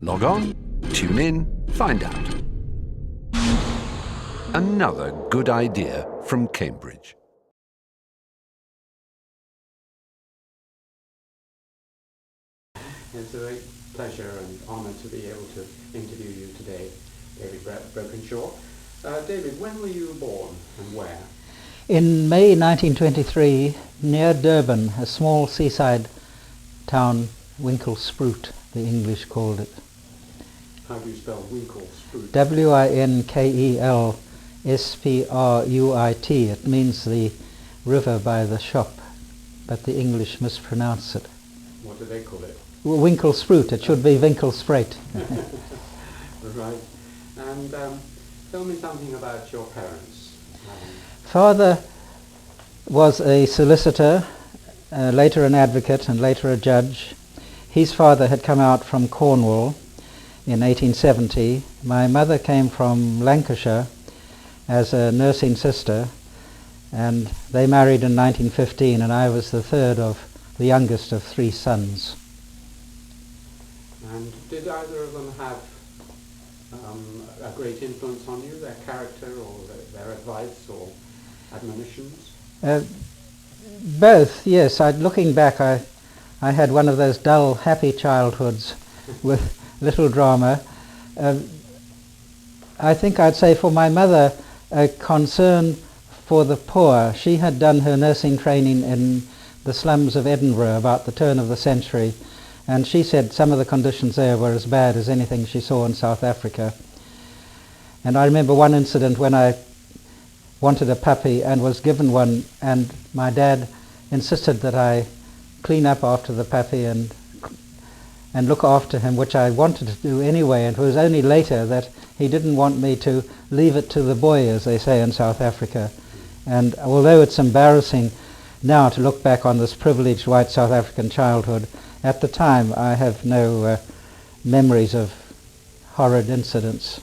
Log on, tune in, find out. Another good idea from Cambridge. It's a great pleasure and honour to be able to interview you today, David Brokensha. David, when were you born and where? In May 1923, near Durban, a small seaside town, Winklesproot, the English called it. How do you spell Winklesproot? Winklespruit. It means the river by the shop, but the English mispronounce it. What do they call it? Winklesproot. It should be Winkelspruit. Right. And tell me something about your parents. Father was a solicitor, later an advocate and later a judge. His father had come out from Cornwall in 1870. My mother came from Lancashire as a nursing sister, and they married in 1915, and I was the the youngest of three sons. And did either of them have a great influence on you, their character or their advice or admonitions? Both, yes. Looking back, I had one of those dull, happy childhoods with little drama. I think I'd say for my mother, a concern for the poor. She had done her nursing training in the slums of Edinburgh about the turn of the century, and she said some of the conditions there were as bad as anything she saw in South Africa. And I remember one incident when I wanted a puppy and was given one, and my dad insisted that I clean up after the puppy and look after him, which I wanted to do anyway, and it was only later that he didn't want me to leave it to the boy, as they say in South Africa. And although it's embarrassing now to look back on this privileged white South African childhood, at the time I have no memories of horrid incidents.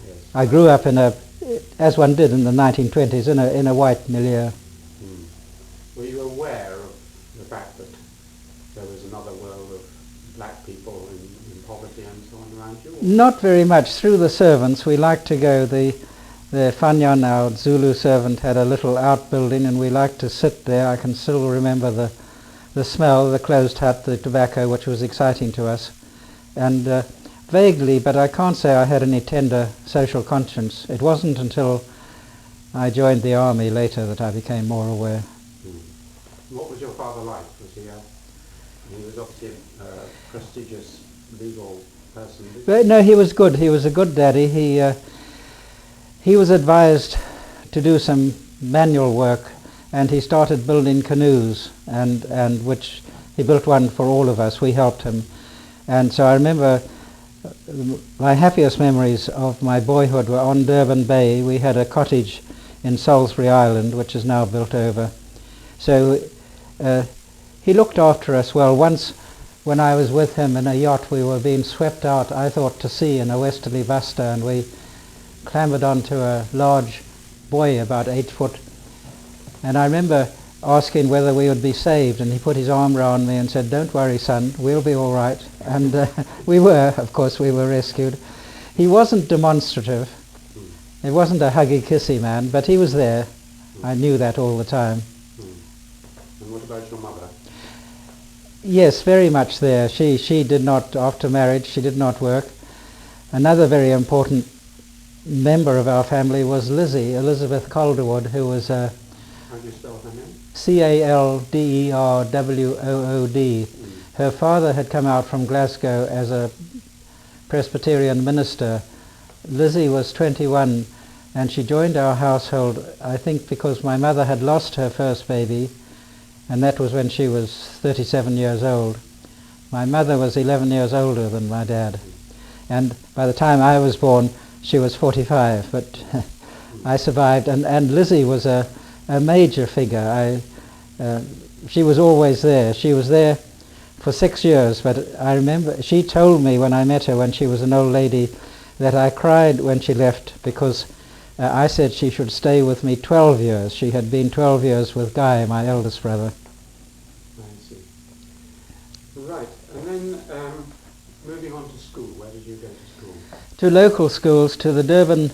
Yes. I grew up as one did in the 1920s, in a white milieu. Were you aware of the fact that there was another world of black people in poverty and so on around you? Not very much. Through the servants, we liked to go. The Fanyan, our Zulu servant, had a little outbuilding, and we liked to sit there. I can still remember the smell, the closed hut, the tobacco, which was exciting to us. And vaguely, but I can't say I had any tender social conscience. It wasn't until I joined the army later that I became more aware. What was your father like? Was he was obviously a prestigious legal person. No, he was good. He was a good daddy. He was advised to do some manual work, and he started building canoes, and which he built one for all of us. We helped him. And so I remember my happiest memories of my boyhood were on Durban Bay. We had a cottage in Salisbury Island, which is now built over. So he looked after us well. Once when I was with him in a yacht, we were being swept out, I thought, to sea in a westerly buster, and we clambered onto a large buoy about 8 foot. And I remember asking whether we would be saved, and he put his arm round me and said, "Don't worry, son, we'll be all right." And we were, of course, we were rescued. He wasn't demonstrative. He wasn't a huggy-kissy man, but he was there. I knew that all the time. And what about your mother? Yes, very much there. She did not, after marriage, she did not work. Another very important member of our family was Lizzie, Elizabeth Calderwood, who was a... How do you spell her name? Calderwood. Her father had come out from Glasgow as a Presbyterian minister. Lizzie was 21, and she joined our household, I think, because my mother had lost her first baby, and that was when she was 37 years old. My mother was 11 years older than my dad, and by the time I was born, she was 45, but I survived, and Lizzie was a major figure. She was always there. She was there for 6 years, but I remember she told me when I met her when she was an old lady that I cried when she left because I said she should stay with me 12 years. She had been 12 years with Guy, my eldest brother. I see. Right, and then moving on to school. school? Where did you go to school? To local schools, to the Durban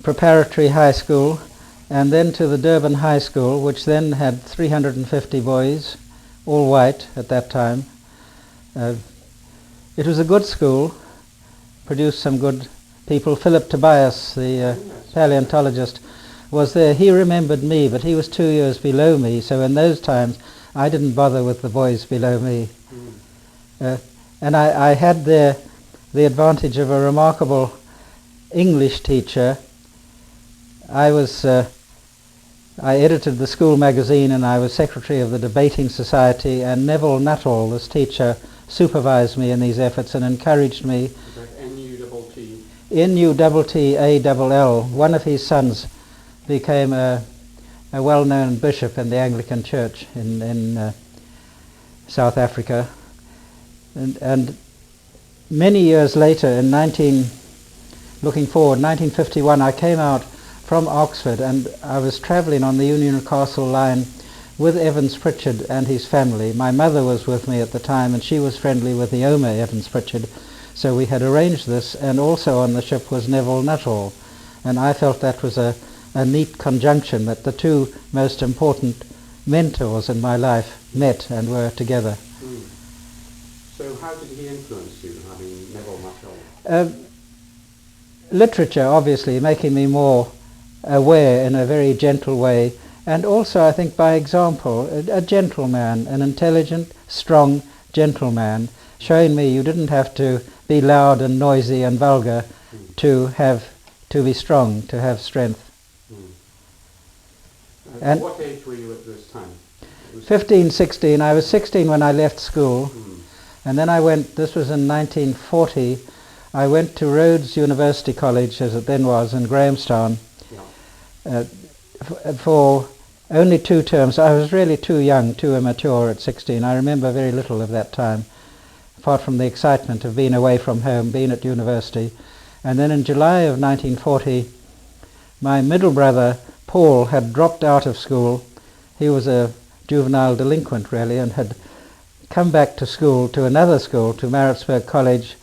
Preparatory High School, and then to the Durban High School, which then had 350 boys, all white at that time. It was a good school, produced some good people. Philip Tobias, the paleontologist, was there. He remembered me, but he was 2 years below me, so in those times I didn't bother with the boys below me. And I had there the advantage of a remarkable English teacher. I edited the school magazine and I was secretary of the debating society, and Neville Nuttall, this teacher, supervised me in these efforts and encouraged me. Is that N-U-T-T? N-U-T-T-A-L-L. One of his sons became a well-known bishop in the Anglican Church in South Africa. And many years later, in 1951, I came out from Oxford, and I was travelling on the Union Castle line with Evans Pritchard and his family. My mother was with me at the time, and she was friendly with the owner, Evans Pritchard, so we had arranged this. And also on the ship was Neville Nuttall, and I felt that was a neat conjunction, that the two most important mentors in my life met and were together. So how did he influence you, having Neville Nuttall? Literature, obviously, making me more aware in a very gentle way, and also I think by example, a gentleman, an intelligent, strong gentleman, showing me you didn't have to be loud and noisy and vulgar to be strong, to have strength. And what age were you at this time? 15, 16. I was 16 when I left school, and then I went, this was in 1940, I went to Rhodes University College, as it then was, in Grahamstown, for only 2 terms. I was really too young, too immature at 16. I remember very little of that time, apart from the excitement of being away from home, being at university. And then in July of 1940, my middle brother, Paul, had dropped out of school. He was a juvenile delinquent, really, and had come back to school, to another school, to Maritzburg College.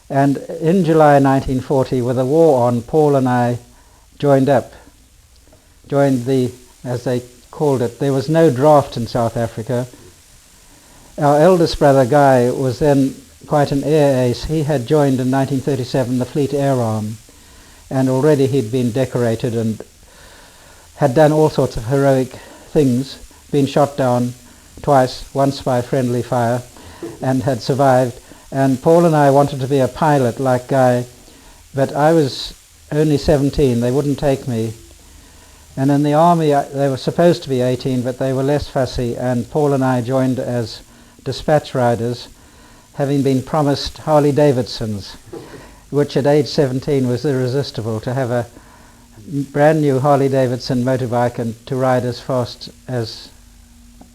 And in July 1940, with the war on, Paul and I joined the, as they called it, there was no draft in South Africa. Our eldest brother, Guy, was then quite an air ace. He had joined in 1937 the Fleet Air Arm, and already he'd been decorated and had done all sorts of heroic things, been shot down twice, once by friendly fire, and had survived. And Paul and I wanted to be a pilot like Guy, but I was only 17, they wouldn't take me. And in the army they were supposed to be 18, but they were less fussy, and Paul and I joined as dispatch riders, having been promised Harley Davidsons, which at age 17 was irresistible, to have a brand new Harley Davidson motorbike and to ride as fast as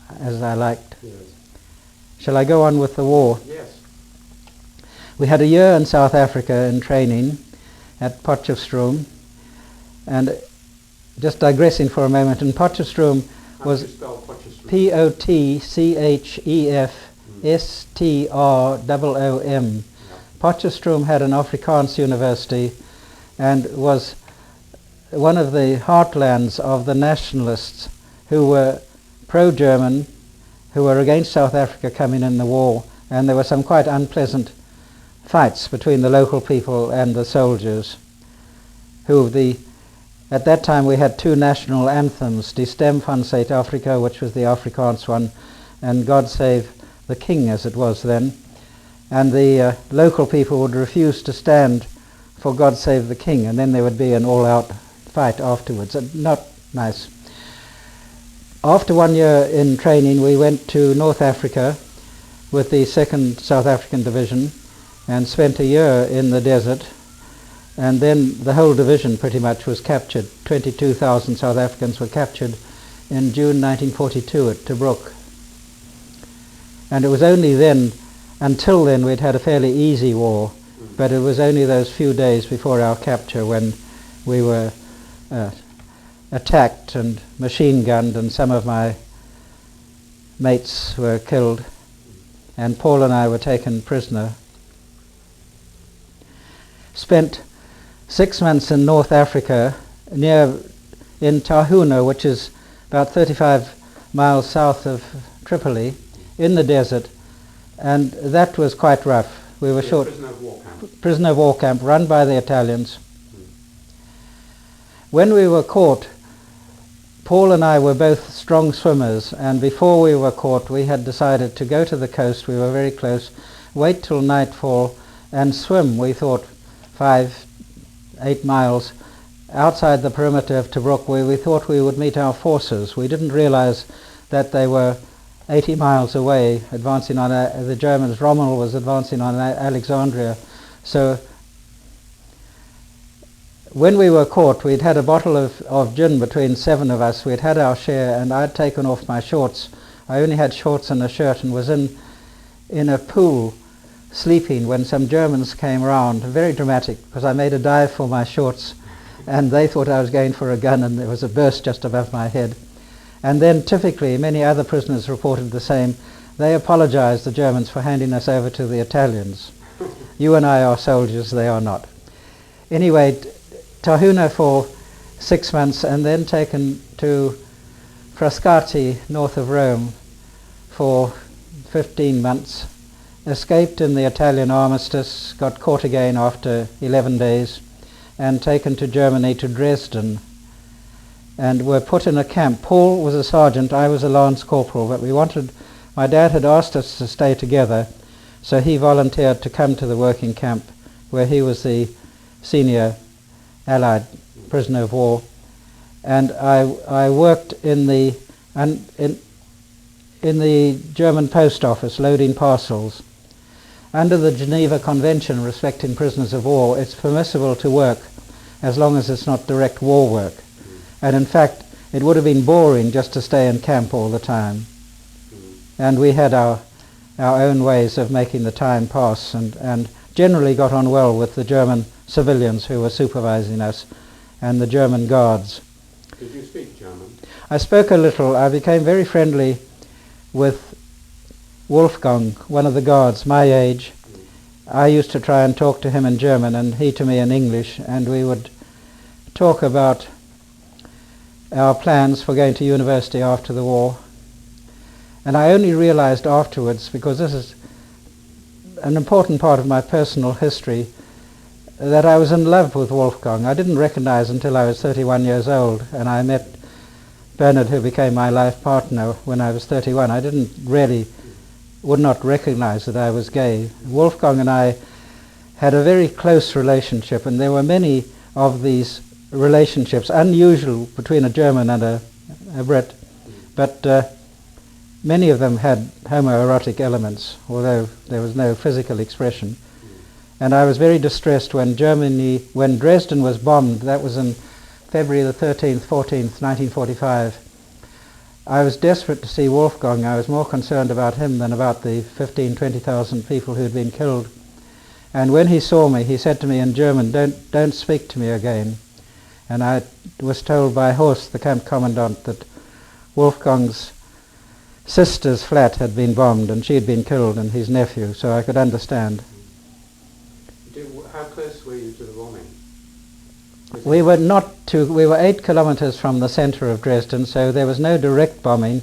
I liked. Yes. Shall I go on with the war? Yes. We had a year in South Africa in training at Potchefstroom, and just digressing for a moment, in Potchefstroom was Potchefstroom. Potchefstroom had an Afrikaans university and was one of the heartlands of the nationalists who were pro-German, who were against South Africa coming in the war, and there were some quite unpleasant fights between the local people and the soldiers, at that time we had 2 national anthems, Die Stem van Suid-Afrika, which was the Afrikaans one, and God Save the King, as it was then. And the local people would refuse to stand for God Save the King, and then there would be an all-out fight afterwards. Not nice. After 1 year in training, we went to North Africa with the 2nd South African Division and spent a year in the desert, and then the whole division pretty much was captured. 22,000 South Africans were captured in June 1942 at Tobruk. And it was only then, until then, we'd had a fairly easy war, but it was only those few days before our capture when we were attacked and machine gunned, and some of my mates were killed, and Paul and I were taken prisoner. spent 6 months in North Africa, in Tahuna, which is about 35 miles south of Tripoli, in the desert, and that was quite rough. We were short. Prisoner of war camp, run by the Italians. When we were caught, Paul and I were both strong swimmers, and before we were caught we had decided to go to the coast. We were very close, wait till nightfall and swim, we thought, 5-8 miles outside the perimeter of Tobruk, where we thought we would meet our forces. We didn't realize that they were 80 miles away, advancing on the Germans. Rommel was advancing on Alexandria. So when we were caught, we'd had a bottle of gin between 7 of us. We'd had our share, and I'd taken off my shorts. I only had shorts and a shirt, and was in a pool sleeping when some Germans came around. Very dramatic, because I made a dive for my shorts, and they thought I was going for a gun, and there was a burst just above my head. And then typically, many other prisoners reported the same. They apologized, the Germans, for handing us over to the Italians. You and I are soldiers, they are not. Anyway, Tahuna for 6 months, and then taken to Frascati, north of Rome, for 15 months. Escaped in the Italian armistice, got caught again after 11 days, and taken to Germany, to Dresden, and were put in a camp. Paul was a sergeant, I was a lance corporal, but my dad had asked us to stay together, so he volunteered to come to the working camp, where he was the senior Allied prisoner of war. And I worked in the German post office, loading parcels. Under the Geneva Convention respecting prisoners of war, it's permissible to work as long as it's not direct war work. And in fact, it would have been boring just to stay in camp all the time. And we had our own ways of making the time pass, and generally got on well with the German civilians who were supervising us and the German guards. Did you speak German? I spoke a little. I became very friendly with Wolfgang, one of the guards, my age. I used to try and talk to him in German and he to me in English, and we would talk about our plans for going to university after the war. And I only realized afterwards, because this is an important part of my personal history, that I was in love with Wolfgang. I didn't recognize until I was 31 years old, and I met Bernard, who became my life partner, when I was 31. I would not recognize that I was gay. Wolfgang and I had a very close relationship, and there were many of these relationships, unusual between a German and a Brit, but many of them had homoerotic elements, although there was no physical expression. And I was very distressed when Dresden was bombed. That was in February the 13th, 14th, 1945. I was desperate to see Wolfgang. I was more concerned about him than about the 15,000, 20,000 people who had been killed. And when he saw me, he said to me in German, don't speak to me again. And I was told by Horst, the camp commandant, that Wolfgang's sister's flat had been bombed and she had been killed, and his nephew, so I could understand. How close were you to the bombing? We were 8 kilometers from the center of Dresden, so there was no direct bombing,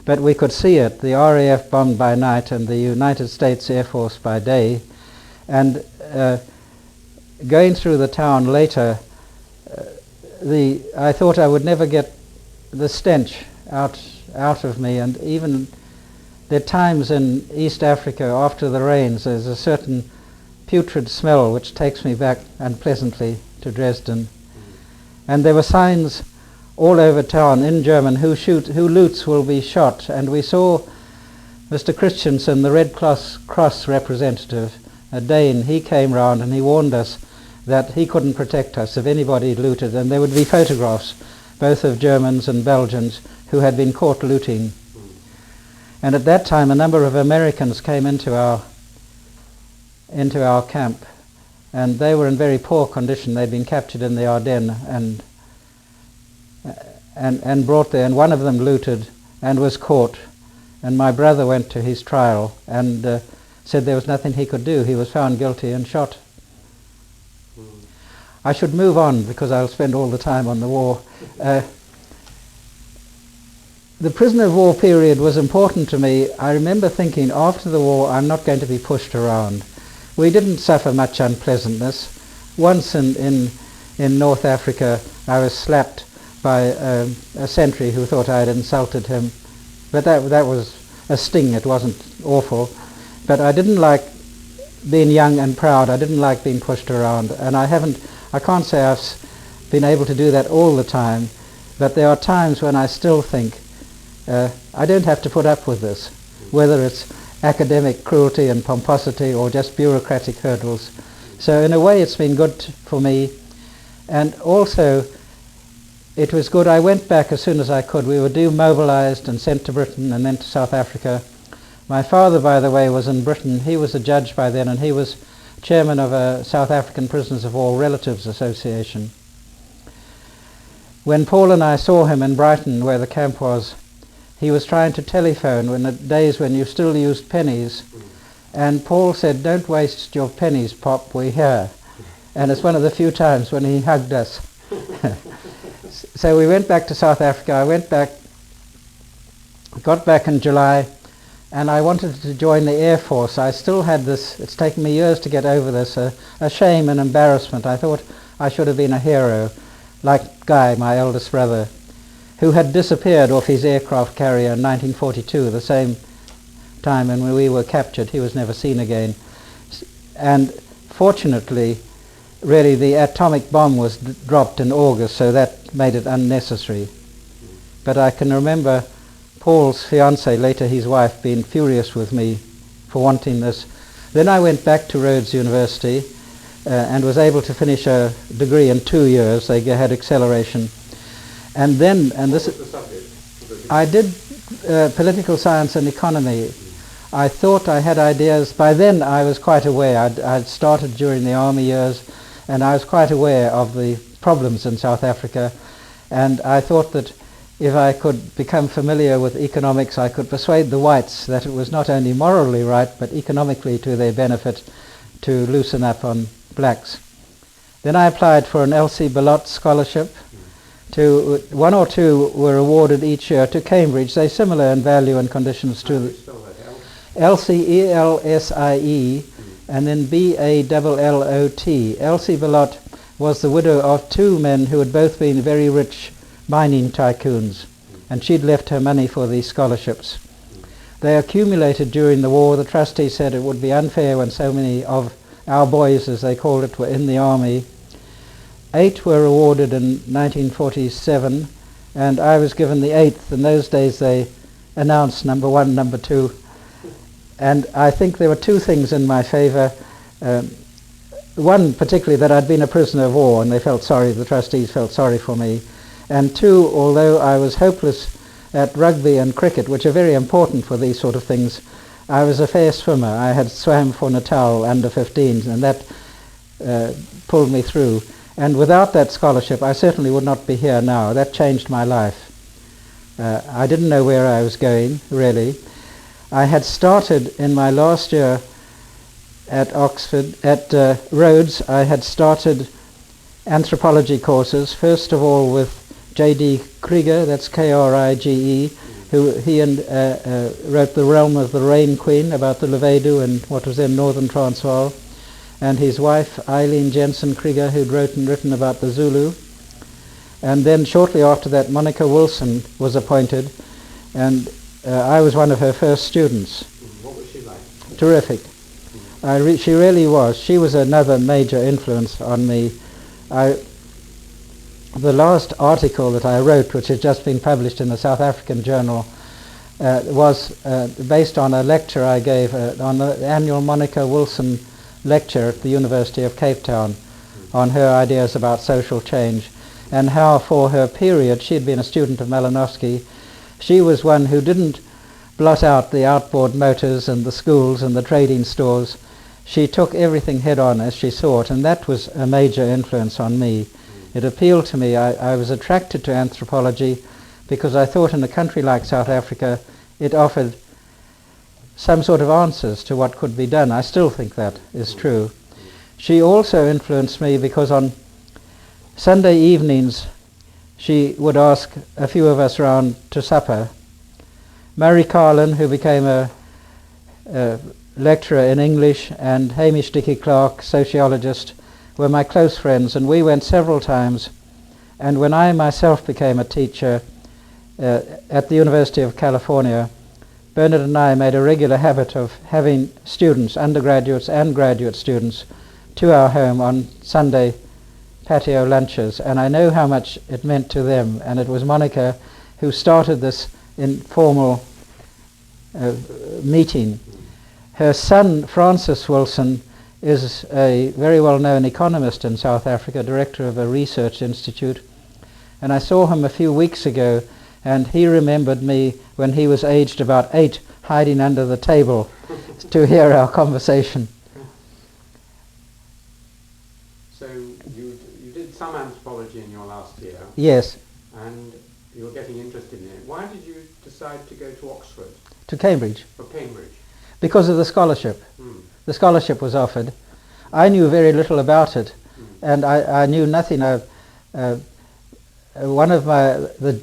but we could see it. The RAF bombed by night and the United States Air Force by day. And going through the town later, I thought I would never get the stench out of me, and even there are times in East Africa after the rains there's a certain putrid smell which takes me back unpleasantly to Dresden. And there were signs all over town in German, who loots will be shot, and we saw Mr. Christensen, the Red Cross representative, a Dane. He came round and he warned us that he couldn't protect us if anybody looted, and there would be photographs both of Germans and Belgians who had been caught looting. And at that time a number of Americans came into our camp, and they were in very poor condition. They'd been captured in the Ardennes and brought there, and one of them looted and was caught, and my brother went to his trial and said there was nothing he could do. He was found guilty and shot. I should move on because I'll spend all the time on the war. The prisoner of war period was important to me. I remember thinking, after the war, I'm not going to be pushed around. We didn't suffer much unpleasantness. Once in North Africa, I was slapped by a sentry who thought I had insulted him. But that was a sting. It wasn't awful. But I didn't like being young and proud. I didn't like being pushed around. And I can't say I've been able to do that all the time. But there are times when I still think, I don't have to put up with this, whether it's academic cruelty and pomposity or just bureaucratic hurdles. So in a way it's been good for me. And also it was good. I went back as soon as I could. We were demobilized and sent to Britain and then to South Africa. My father, by the way, was in Britain. He was a judge by then, and he was chairman of a South African Prisoners of War Relatives Association. When Paul and I saw him in Brighton, where the camp was, he was trying to telephone in the days when you still used pennies, and Paul said, "Don't waste your pennies, Pop, we're here." And it's one of the few times when he hugged us. So we went back to South Africa. I went back, got back in July, and I wanted to join the Air Force. I still had this, it's taken me years to get over this, a shame and embarrassment. I thought I should have been a hero, like Guy, my eldest brother, who had disappeared off his aircraft carrier in 1942, the same time when we were captured. He was never seen again. And fortunately, really the atomic bomb was dropped in August, so that made it unnecessary. But I can remember Paul's fiancée, later his wife, being furious with me for wanting this. Then I went back to Rhodes University and was able to finish a degree in 2 years. They had acceleration. And then, and this, what was the subject? I did political science and economy. I thought I had ideas. By then I was quite aware. I'd started during the army years, and I was quite aware of the problems in South Africa. And I thought that if I could become familiar with economics, I could persuade the whites that it was not only morally right, but economically to their benefit to loosen up on blacks. Then I applied for an L.C. Bellot scholarship. One or two were awarded each year to Cambridge. They're similar in value and conditions to the LCELSIE and then BALLOT. Elsie Bellot was the widow of two men who had both been very rich mining tycoons, and she'd left her money for these scholarships. They accumulated during the war. The trustee said it would be unfair when so many of our boys, as they called it, were in the army. 8 were awarded in 1947, and I was given the 8th. In those days they announced number 1, number 2. And I think there were two things in my favour. One particularly, that I'd been a prisoner of war, and they felt sorry, the trustees felt sorry for me. And 2, although I was hopeless at rugby and cricket, which are very important for these sort of things, I was a fair swimmer. I had swam for Natal under 15s, and that pulled me through. And without that scholarship, I certainly would not be here now. That changed my life. I didn't know where I was going, really. I had started in my last year at Oxford, at Rhodes, I had started anthropology courses, first of all with J.D. Krieger, that's Krige, who wrote The Realm of the Rain Queen about the Levedu and what was then Northern Transvaal, and his wife Eileen Jensen Krieger, who'd written about the Zulu. And then shortly after that, Monica Wilson was appointed, and I was one of her first students. What was she like? Terrific. She really was. She was another major influence on me. The last article that I wrote, which has just been published in the South African Journal, was based on a lecture I gave on the annual Monica Wilson lecture at the University of Cape Town on her ideas about social change, and how for her period, she'd been a student of Malinowski, she was one who didn't blot out the outboard motors and the schools and the trading stores. She took everything head on as she saw it, and that was a major influence on me. It appealed to me. I was attracted to anthropology because I thought in a country like South Africa it offered some sort of answers to what could be done. I still think that is true. She also influenced me because on Sunday evenings she would ask a few of us round to supper. Murray Carlin, who became a lecturer in English, and Hamish Dickey Clark, sociologist, were my close friends, and we went several times. And when I myself became a teacher at the University of California, Bernard and I made a regular habit of having students, undergraduates and graduate students, to our home on Sunday patio lunches, and I know how much it meant to them. And it was Monica who started this informal meeting. Her son, Francis Wilson, is a very well-known economist in South Africa, director of a research institute. And I saw him a few weeks ago, and he remembered me when he was aged about 8, hiding under the table to hear our conversation. So you did some anthropology in your last year. Yes. And you were getting interested in it. Why did you decide to go to Oxford? To Cambridge. Or Cambridge? Because of the scholarship. The scholarship was offered. I knew very little about it, and I knew nothing. One of the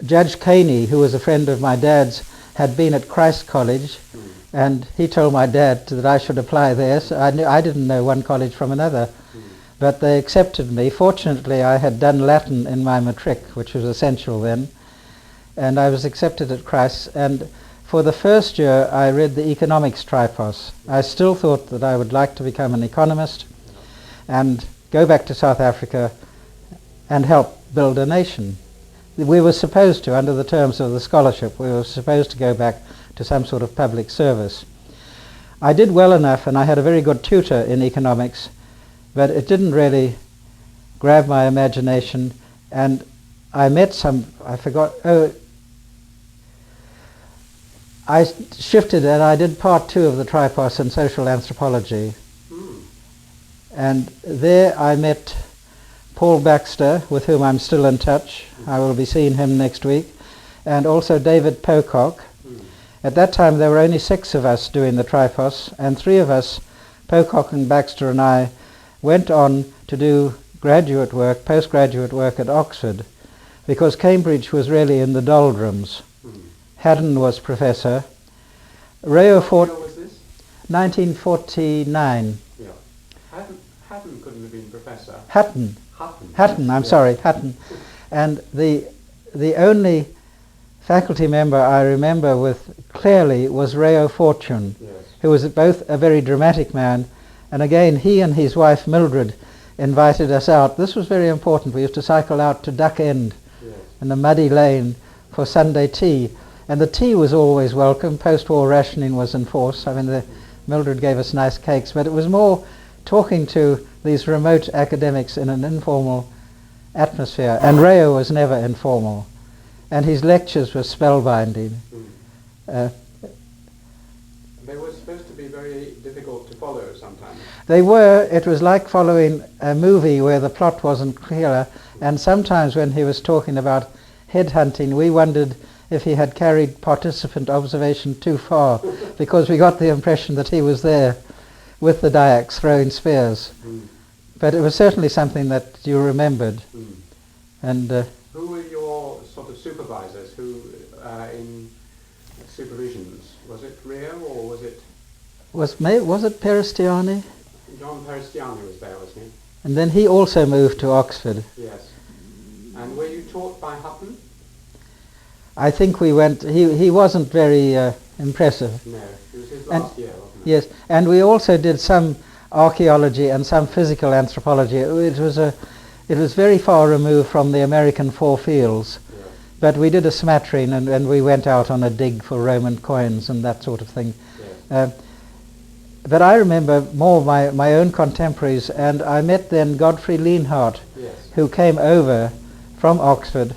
Judge Caney, who was a friend of my dad's, had been at Christ College, and he told my dad that I should apply there. So I didn't know one college from another, but they accepted me. Fortunately, I had done Latin in my matric, which was essential then, and I was accepted at Christ. And for the first year, I read the economics tripos. I still thought that I would like to become an economist and go back to South Africa and help build a nation. We were supposed to, under the terms of the scholarship, we were supposed to go back to some sort of public service. I did well enough, and I had a very good tutor in economics, but it didn't really grab my imagination, and I met some, I shifted and I did part 2 of the tripos in social anthropology. And there I met Paul Baxter, with whom I'm still in touch. I will be seeing him next week. And also David Pocock. At that time there were only 6 of us doing the tripos, and 3 of us, Pocock and Baxter and I, went on to do graduate work, postgraduate work at Oxford, because Cambridge was really in the doldrums. Haddon was professor. Rayo What year was this? 1949. Yeah. Hatton couldn't have been professor. Hutton. Hutton, I'm sorry, Hutton. And the only faculty member I remember with clearly was Rayo Fortune, Yes. who was both a very dramatic man, and again he and his wife Mildred invited us out. This was very important. We used to cycle out to Duck End in a muddy lane for Sunday tea. And the tea was always welcome. Post-war rationing was in force. I mean, Mildred gave us nice cakes, but it was more talking to these remote academics in an informal atmosphere. And Rayo was never informal. And his lectures were spellbinding. They were supposed to be very difficult to follow sometimes. They were. It was like following a movie where the plot wasn't clear. And sometimes when he was talking about headhunting, we wondered if he had carried participant observation too far, because we got the impression that he was there with the Dyaks throwing spears. But it was certainly something that you remembered. And who were your sort of supervisors? Who in supervisions? Was it Rio or was it? Was it Peristiani? John Peristiani was there, wasn't he? And then he also moved to Oxford. Yes. And were you taught by Hutton? I think we went. He wasn't very impressive. No, it was his last year, wasn't it? Yes, and we also did some archaeology and some physical anthropology. It was very far removed from the American Four Fields, but we did a smattering, and we went out on a dig for Roman coins and that sort of thing. Yes. But I remember more my own contemporaries, and I met then Godfrey Lienhardt, who came over from Oxford,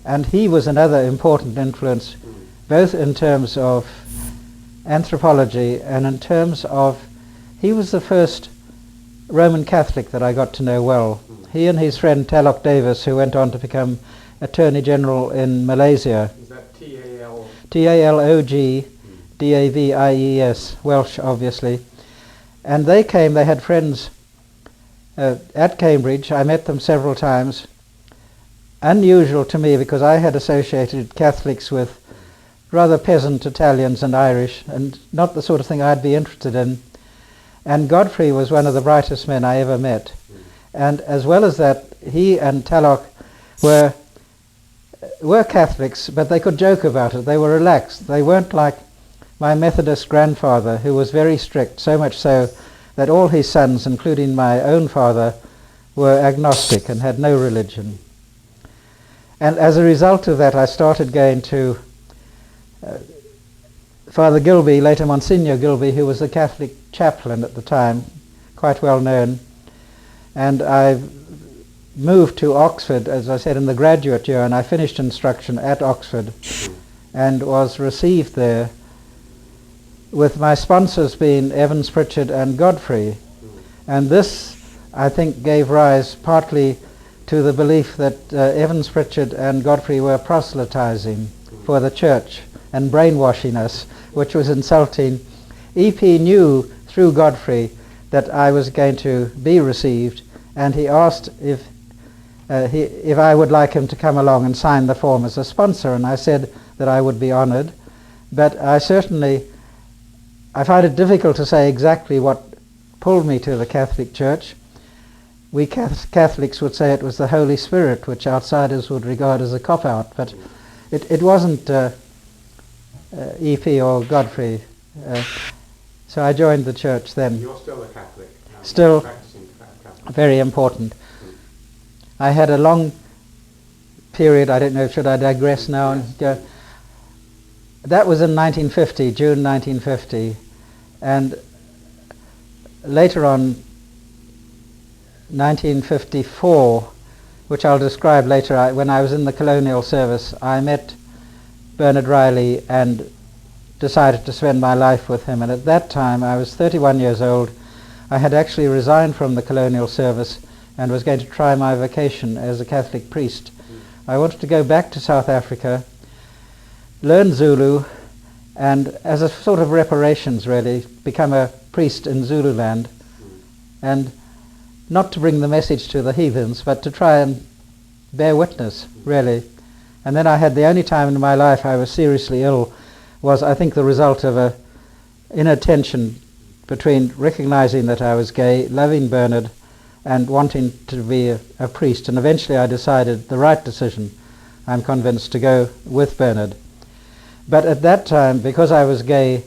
and he was another important influence, both in terms of anthropology and in terms of, he was the first Roman Catholic that I got to know well. He and his friend Talok Davis, who went on to become Attorney General in Malaysia. Is that T-A-L? Talog Davies, Welsh obviously. And they came, they had friends at Cambridge. I met them several times. Unusual to me because I had associated Catholics with rather peasant Italians and Irish, and not the sort of thing I'd be interested in. And Godfrey was one of the brightest men I ever met. And as well as that, he and Talloch were Catholics, but they could joke about it. They were relaxed. They weren't like my Methodist grandfather, who was very strict, so much so that all his sons, including my own father, were agnostic and had no religion. And as a result of that, I started going to Father Gilby, later Monsignor Gilby, who was the Catholic chaplain at the time, quite well known. And I moved to Oxford, as I said, in the graduate year, and I finished instruction at Oxford and was received there, with my sponsors being Evans, Pritchard and Godfrey. And this, I think, gave rise partly to the belief that Evans, Pritchard and Godfrey were proselytizing for the church and brainwashing us, which was insulting. E.P. knew through Godfrey that I was going to be received, and he asked if I would like him to come along and sign the form as a sponsor, and I said that I would be honored. But I find it difficult to say exactly what pulled me to the Catholic Church. We Catholics would say it was the Holy Spirit, which outsiders would regard as a cop-out, but it wasn't E.P. or Godfrey. So I joined the church then. You're still a Catholic? Still practicing Catholic. very important. I had a long period, I don't know, should I digress now and go? That was in 1950, June 1950, and later on, 1954, which I'll describe later, when I was in the colonial service, I met Bernard Riley and decided to spend my life with him. And at that time, I was 31 years old. I had actually resigned from the colonial service and was going to try my vocation as a Catholic priest. I wanted to go back to South Africa, learn Zulu, and as a sort of reparations, really, become a priest in Zululand, and not to bring the message to the heathens, but to try and bear witness, really. And then I had the only time in my life I was seriously ill was, I think, the result of a inner tension between recognizing that I was gay, loving Bernard, and wanting to be a priest. And eventually I decided the right decision, I'm convinced, to go with Bernard. But at that time, because I was gay,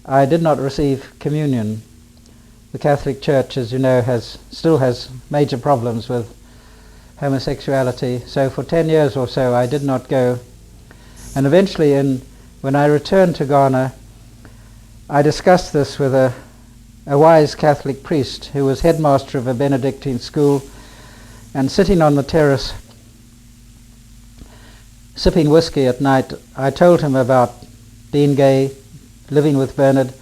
I did not receive communion. The Catholic Church, as you know, still has major problems with homosexuality. So for 10 years or so I did not go. And eventually, when I returned to Ghana, I discussed this with a wise Catholic priest who was headmaster of a Benedictine school, and sitting on the terrace sipping whiskey at night, I told him about being gay, living with Bernard,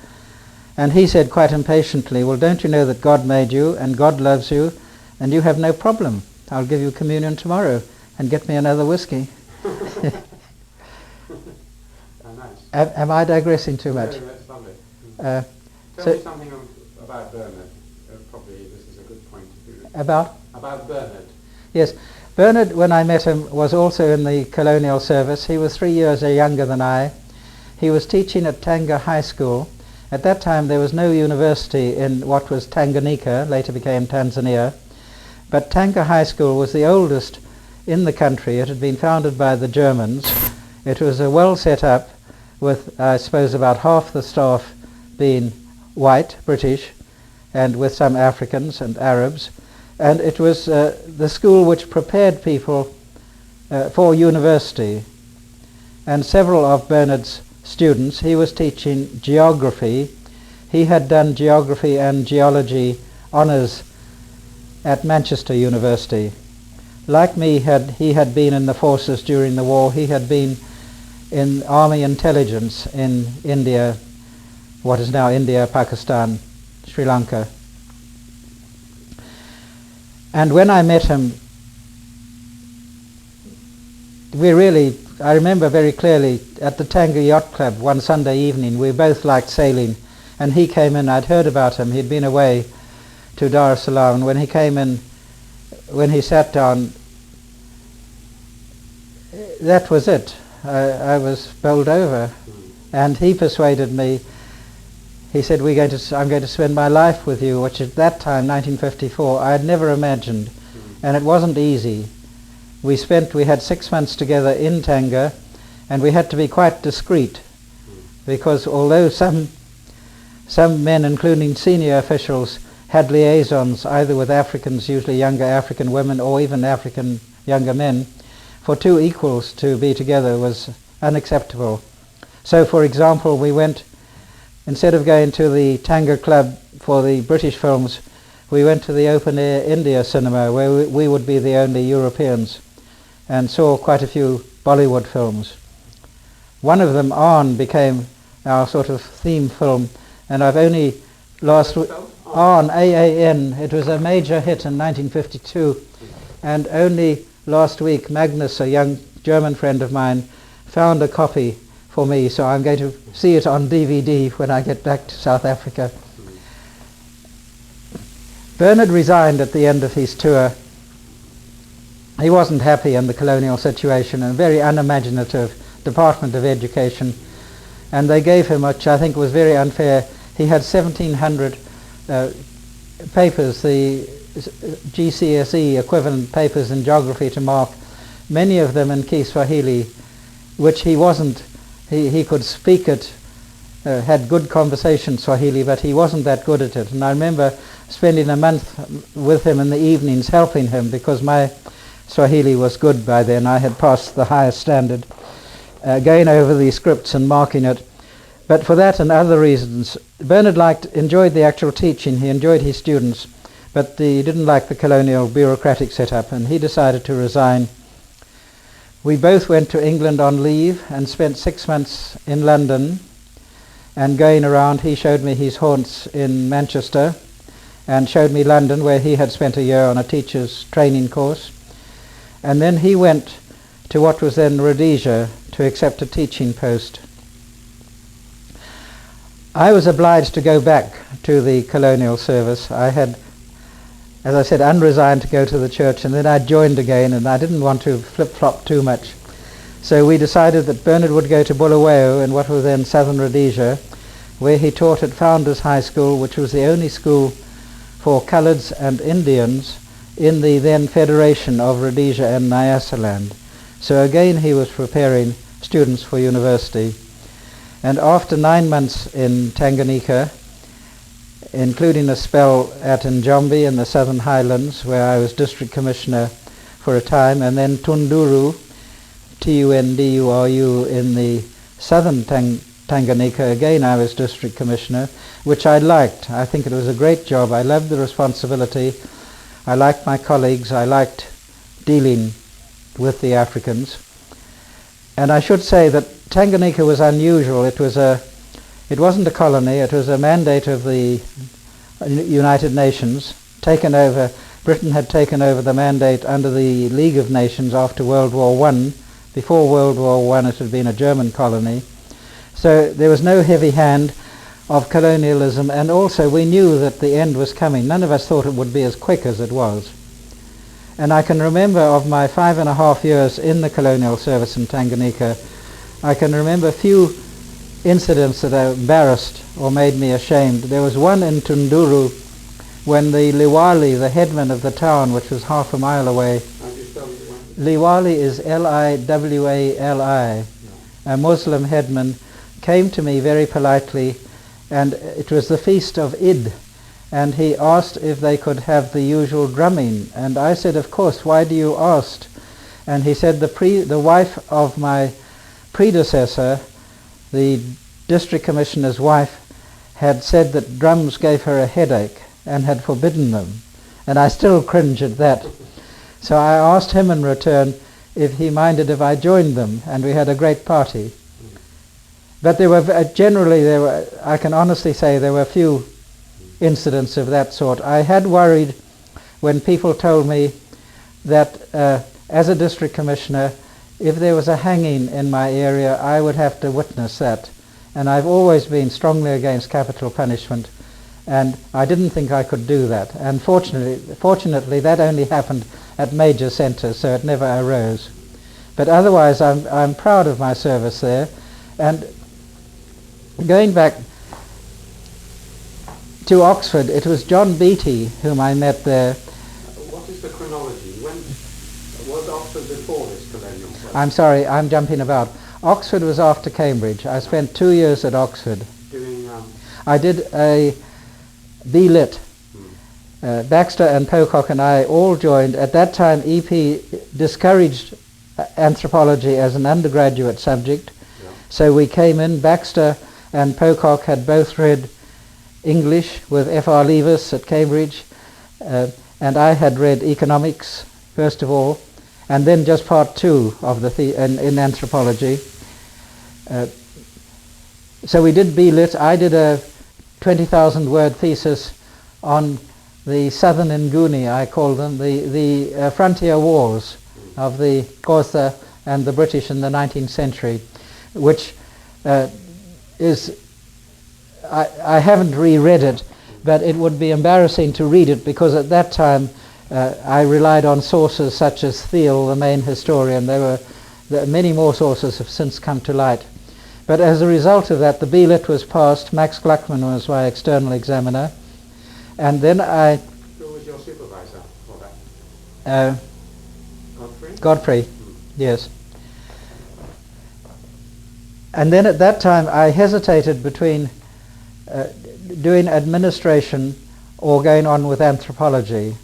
and he said quite impatiently, well, don't you know that God made you and God loves you and you have no problem? I'll give you communion tomorrow, and get me another whiskey. Nice. Am I digressing too much? No, that's lovely. Tell so me something about Bernard. Probably this is a good point. About Bernard. Yes. Bernard, when I met him, was also in the colonial service. He was 3 years younger than I. He was teaching at Tanga High School. At that time there was no university in what was Tanganyika, later became Tanzania. But Tanga High School was the oldest in the country. It had been founded by the Germans. It was well set up with, I suppose, about half the staff being white, British, and with some Africans and Arabs. And it was the school which prepared people for university. And several of Bernard's students, he was teaching geography. He had done geography and geology honours at Manchester University. Like me, he had been in the forces during the war. He had been in army intelligence in India, what is now India, Pakistan, Sri Lanka. And when I met him, I remember very clearly, at the Tanga Yacht Club one Sunday evening, we both liked sailing, and he came in. I'd heard about him. He'd been away to Dar es Salaam, and when he came in, when he sat down, that was it. I was bowled over, and he persuaded me. He said, I'm going to spend my life with you, which at that time, 1954, I had never imagined, and it wasn't easy. We had 6 months together in Tanga, and we had to be quite discreet, because although some men, including senior officials, had liaisons either with Africans, usually younger African women, or even African younger men, for two equals to be together was unacceptable. So, for example, we went, instead of going to the Tanga Club for the British films, we went to the open-air India cinema, where we would be the only Europeans, and saw quite a few Bollywood films. One of them, Aan, became our sort of theme film, and I've only last week, Aan, A-A-N, it was a major hit in 1952, and only last week Magnus, a young German friend of mine, found a copy for me, so I'm going to see it on DVD when I get back to South Africa. Bernard resigned at the end of his tour. He wasn't happy in the colonial situation, and very unimaginative Department of Education, and they gave him, which I think was very unfair, he had 1,700 papers, the GCSE equivalent papers in geography to mark, many of them in Kiswahili, which he wasn't, he could speak it, had good conversation Swahili, but he wasn't that good at it. And I remember spending a month with him in the evenings helping him, because my Swahili was good by then. I had passed the highest standard, going over the scripts and marking it. But for that and other reasons, Bernard enjoyed the actual teaching, he enjoyed his students, but he didn't like the colonial bureaucratic setup, and he decided to resign. We both went to England on leave and spent 6 months in London, and going around, he showed me his haunts in Manchester and showed me London, where he had spent a year on a teacher's training course. And then he went to what was then Rhodesia to accept a teaching post. I was obliged to go back to the colonial service. I had, as I said, unresigned to go to the church, and then I joined again, and I didn't want to flip-flop too much. So we decided that Bernard would go to Bulawayo in what was then Southern Rhodesia, where he taught at Founders High School, which was the only school for coloureds and Indians in the then Federation of Rhodesia and Nyasaland. So again he was preparing students for university. And after 9 months in Tanganyika, including a spell at Njombe in the Southern Highlands, where I was district commissioner for a time, and then Tunduru, Tunduru in the southern Tanganyika, again I was district commissioner, which I liked. I think it was a great job. I loved the responsibility. I liked my colleagues. I liked dealing with the Africans. And I should say that Tanganyika was unusual. It wasn't a colony. It was a mandate of the United Nations, taken over. Britain had taken over the mandate under the League of Nations after World War I. Before World War I, it had been a German colony. So there was no heavy hand of colonialism, and also we knew that the end was coming. None of us thought it would be as quick as it was. And I can remember of my 5.5 years in the colonial service in Tanganyika, I can remember a few incidents that embarrassed or made me ashamed. There was one in Tunduru when the Liwali, the headman of the town, which was half a mile away, Liwali is Liwali, a Muslim headman, came to me very politely, and it was the feast of Eid, and he asked if they could have the usual drumming, and I said, of course, why do you ask? And he said the wife of my predecessor, the district commissioner's wife, had said that drums gave her a headache and had forbidden them, and I still cringe at that. So I asked him in return if he minded if I joined them, and we had a great party. But there were I can honestly say there were few incidents of that sort. I had worried when people told me that as a district commissioner, if there was a hanging in my area, I would have to witness that. and I've always been strongly against capital punishment, and I didn't think I could do that. And fortunately that only happened at major centres, so it never arose. But otherwise I'm proud of my service there. And going back to Oxford, it was John Beattie whom I met there. What is the chronology? When was Oxford before this colonial? I'm sorry, I'm jumping about. Oxford was after Cambridge. I spent 2 years at Oxford. Doing I did a B.Lit. Baxter and Pocock and I all joined. At that time, EP discouraged anthropology as an undergraduate subject. Yeah. So we came in. Baxter and Pocock had both read English with F.R. Leavis at Cambridge, and I had read economics first of all, and then just part two of the in anthropology. So we did B.Lit. I did a 20,000 word thesis on the Southern Nguni, I call them, the frontier wars of the Xhosa and the British in the 19th century, which is, I haven't reread it, but it would be embarrassing to read it because at that time I relied on sources such as Thiel, the main historian. Many more sources have since come to light. But as a result of that, the B.Lit was passed. Max Gluckman was my external examiner. And then Who was your supervisor for that? Godfrey? Godfrey, yes. And then at that time I hesitated between doing administration or going on with anthropology.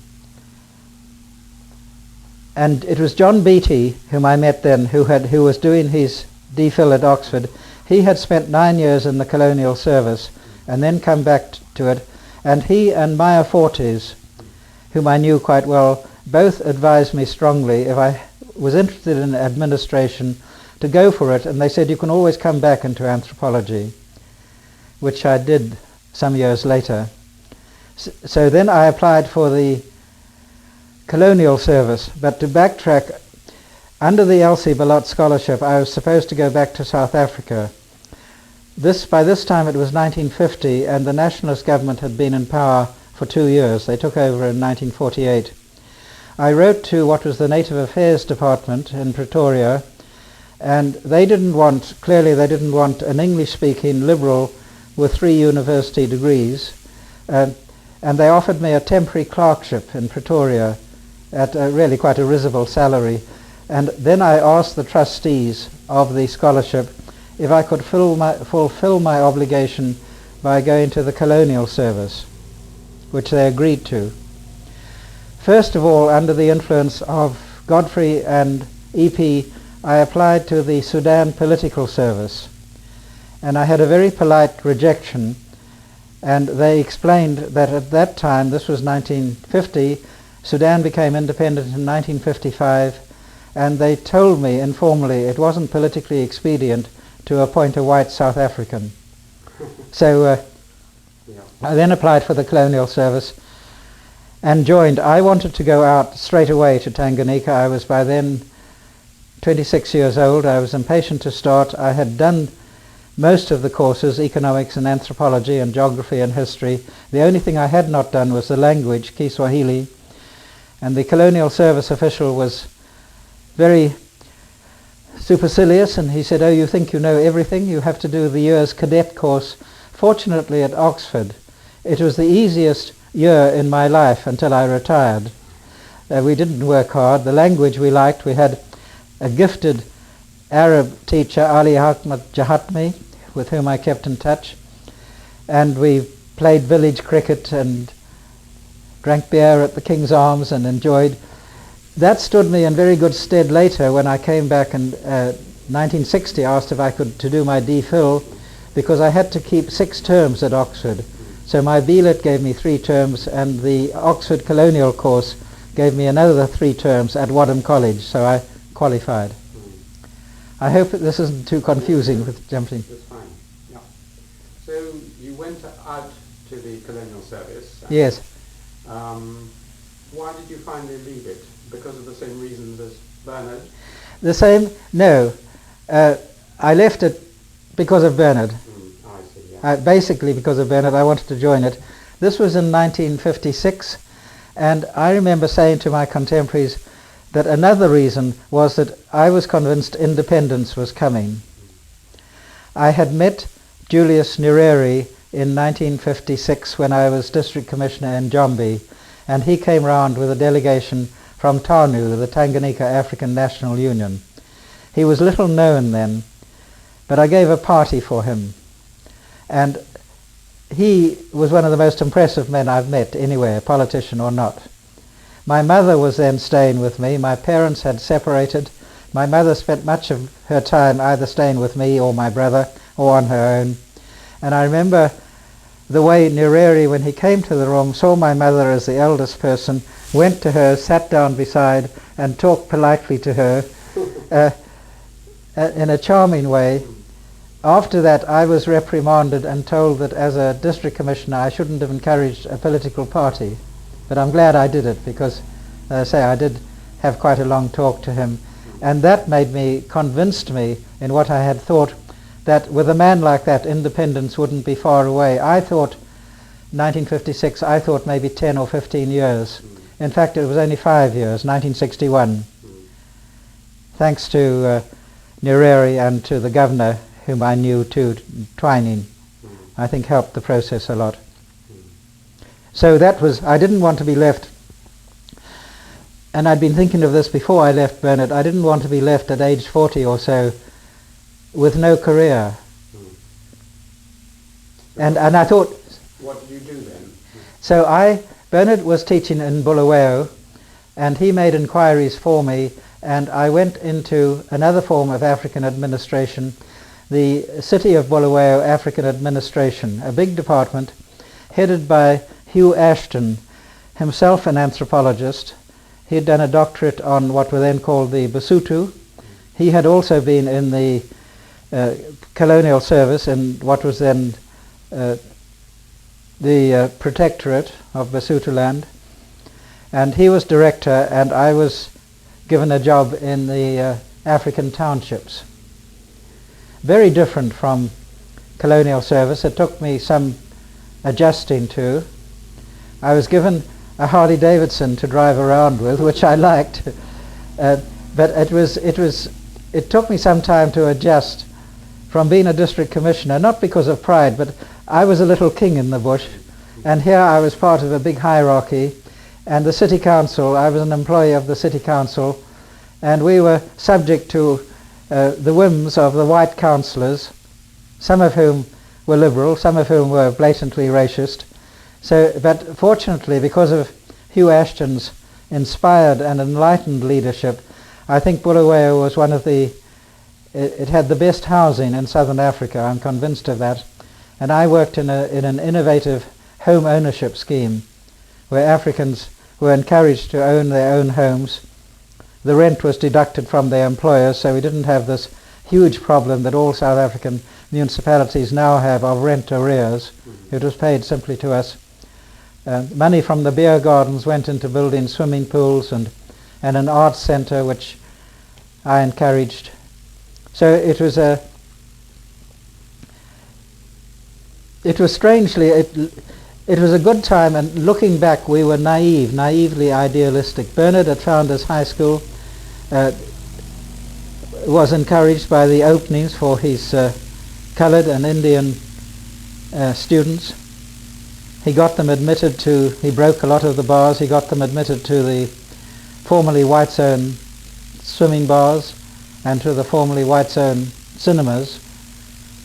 And it was John Beattie, whom I met then, who was doing his DPhil at Oxford. He had spent 9 years in the colonial service and then come back to it. And he and Maya Fortes, whom I knew quite well, both advised me strongly, if I was interested in administration, to go for it. And they said, you can always come back into anthropology, which I did some years later. So then I applied for the colonial service. But to backtrack, under the Elsie Bellot Scholarship, I was supposed to go back to South Africa. By this time it was 1950, and the nationalist government had been in power for 2 years. They took over in 1948. I wrote to what was the Native Affairs Department in Pretoria, and they didn't want an English-speaking liberal with 3 university degrees, and they offered me a temporary clerkship in Pretoria at really quite a risible salary. And then I asked the trustees of the scholarship if I could fulfill my obligation by going to the colonial service, which they agreed to. First of all, under the influence of Godfrey and EP, I applied to the Sudan Political Service, and I had a very polite rejection, and they explained that at that time, this was 1950, Sudan became independent in 1955, and they told me informally it wasn't politically expedient to appoint a white South African. So I then applied for the colonial service and joined. I wanted to go out straight away to Tanganyika. I was by then 26 years old. I was impatient to start. I had done most of the courses, economics and anthropology and geography and history. The only thing I had not done was the language, Kiswahili. And the colonial service official was very supercilious, and he said, oh, you think you know everything? You have to do the year's cadet course. Fortunately at Oxford, it was the easiest year in my life until I retired. We didn't work hard. The language we liked. We had a gifted Arab teacher, Ali Ahmed Jahatmi, with whom I kept in touch, and we played village cricket and drank beer at the King's Arms and enjoyed. That stood me in very good stead later when I came back in 1960, asked if I could to do my DPhil, because I had to keep 6 terms at Oxford. So my B.Lit gave me 3 terms, and the Oxford Colonial course gave me another 3 terms at Wadham College, so I qualified. I hope that this isn't too confusing with jumping. That's fine. Yeah. So you went out to the colonial service. Yes. Why did you finally leave it? Because of the same reasons as Bernard? The same? No. I left it because of Bernard. Basically because of Bernard, I wanted to join it. This was in 1956, and I remember saying to my contemporaries that another reason was that I was convinced independence was coming. I had met Julius Nyerere in 1956 when I was district commissioner in Njombe, and he came round with a delegation from TANU, the Tanganyika African National Union. He was little known then, but I gave a party for him, and he was one of the most impressive men I've met anywhere, politician or not. My mother was then staying with me. My parents had separated. My mother spent much of her time either staying with me or my brother or on her own. And I remember the way Nyerere, when he came to the room, saw my mother as the eldest person, went to her, sat down beside, and talked politely to her in a charming way. After that, I was reprimanded and told that as a district commissioner I shouldn't have encouraged a political party. But I'm glad I did it because, as I say, I did have quite a long talk to him. And that convinced me in what I had thought, that with a man like that, independence wouldn't be far away. I thought, 1956, I thought maybe 10 or 15 years. In fact, it was only 5 years, 1961. Thanks to Nyerere and to the governor, whom I knew too, Twining, I think helped the process a lot. So that was, I didn't want to be left, and I'd been thinking of this before I left Bernard, I didn't want to be left at age 40 or so with no career. And I thought... What did you do then? So Bernard was teaching in Bulawayo, and he made inquiries for me, and I went into another form of African administration, the City of Bulawayo African Administration, a big department headed by Hugh Ashton, himself an anthropologist. He had done a doctorate on what were then called the Basotho. He had also been in the colonial service in what was then the protectorate of Basotho land. And he was director, and I was given a job in the African townships. Very different from colonial service. It took me some adjusting to. I was given a Harley Davidson to drive around with, which I liked, but it took me some time to adjust from being a district commissioner, not because of pride, but I was a little king in the bush, and here I was part of a big hierarchy, and the city council, I was an employee of the city council, and we were subject to the whims of the white councillors, some of whom were liberal, some of whom were blatantly racist. So, but fortunately, because of Hugh Ashton's inspired and enlightened leadership, I think Bulawayo was one of it had the best housing in southern Africa, I'm convinced of that. And I worked in an innovative home ownership scheme where Africans were encouraged to own their own homes. The rent was deducted from their employers, so we didn't have this huge problem that all South African municipalities now have of rent arrears. It was paid simply to us. Money from the beer gardens went into building swimming pools and an arts centre, which I encouraged. So it was strangely, it was a good time, and looking back we were naively idealistic. Bernard had found his high school, was encouraged by the openings for his coloured and Indian students. He got them admitted to, he broke a lot of the bars, he got them admitted to the formerly whites-owned swimming bars and to the formerly whites-owned cinemas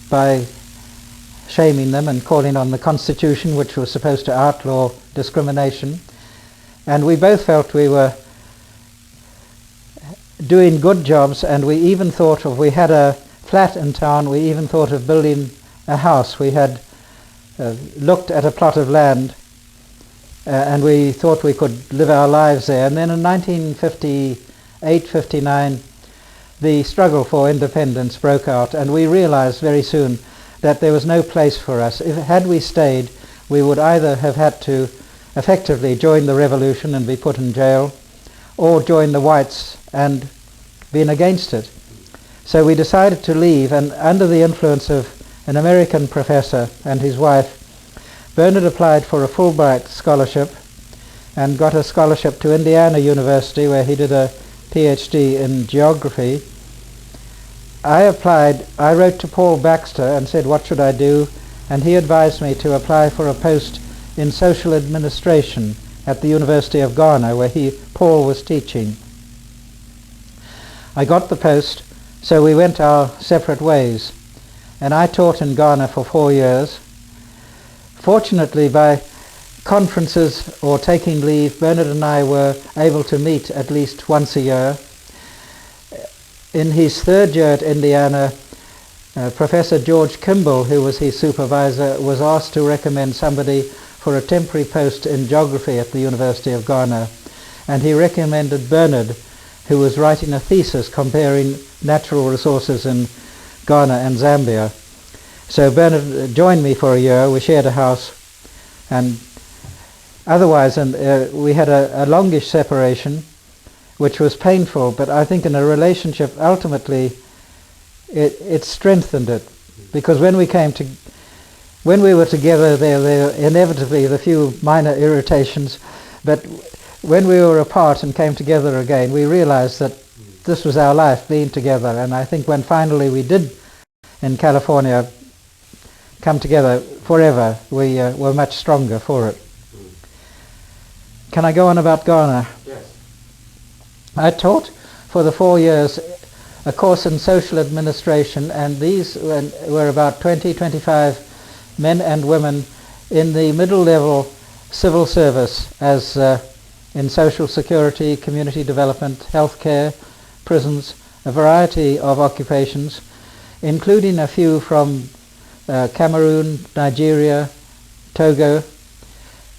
by shaming them and calling on the Constitution, which was supposed to outlaw discrimination. And we both felt we were doing good jobs, and we even thought of, we had a flat in town, we even thought of building a house. We had looked at a plot of land and we thought we could live our lives there. And then in 1958-59 the struggle for independence broke out, and we realized very soon that there was no place for us. Had we stayed, we would either have had to effectively join the revolution and be put in jail, or join the whites and been against it. So we decided to leave, and under the influence of an American professor, and his wife. Bernard applied for a Fulbright scholarship and got a scholarship to Indiana University, where he did a PhD in geography. I wrote to Paul Baxter and said, what should I do? And he advised me to apply for a post in social administration at the University of Ghana, where Paul was teaching. I got the post, so we went our separate ways. And I taught in Ghana for 4 years. Fortunately, by conferences or taking leave, Bernard and I were able to meet at least once a year. In his third year at Indiana, Professor George Kimball, who was his supervisor, was asked to recommend somebody for a temporary post in geography at the University of Ghana. And he recommended Bernard, who was writing a thesis comparing natural resources in Ghana and Zambia. So Bernard joined me for a year. We shared a house, and otherwise we had a longish separation, which was painful, but I think in a relationship ultimately it strengthened it, because when we were together there were inevitably the few minor irritations, but when we were apart and came together again, we realized that this was our life, being together. And I think when finally we did in California come together forever, we were much stronger for it. Can I go on about Ghana? Yes. I taught for the 4 years a course in social administration, and these were about 25 men and women in the middle level civil service, as in social security, community development, healthcare, prisons, a variety of occupations, including a few from Cameroon, Nigeria, Togo,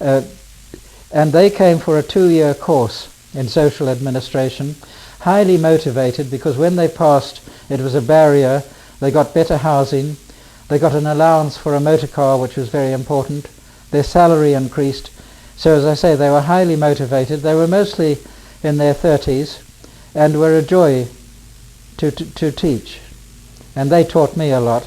and they came for a 2-year course in social administration, highly motivated, because when they passed it was a barrier. They got better housing, they got an allowance for a motor car, which was very important, their salary increased. So as I say, they were highly motivated. They were mostly in their 30s and were a joy to teach, and they taught me a lot.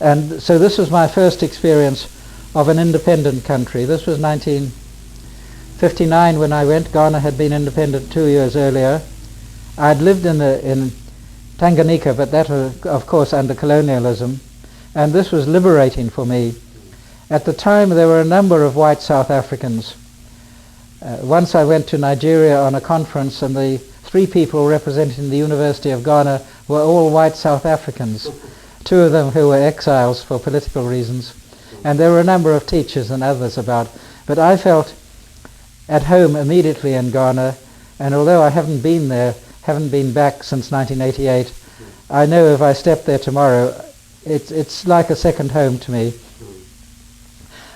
And so this was my first experience of an independent country. This was 1959 when I went. Ghana had been independent 2 years earlier. I'd lived in Tanganyika, but that was of course under colonialism, and this was liberating for me. At the time there were a number of white South Africans. Once I went to Nigeria on a conference, and the 3 people representing the University of Ghana were all white South Africans, 2 of them who were exiles for political reasons, and there were a number of teachers and others about. But I felt at home immediately in Ghana, and although I haven't been back since 1988, I know if I step there tomorrow, it's like a second home to me.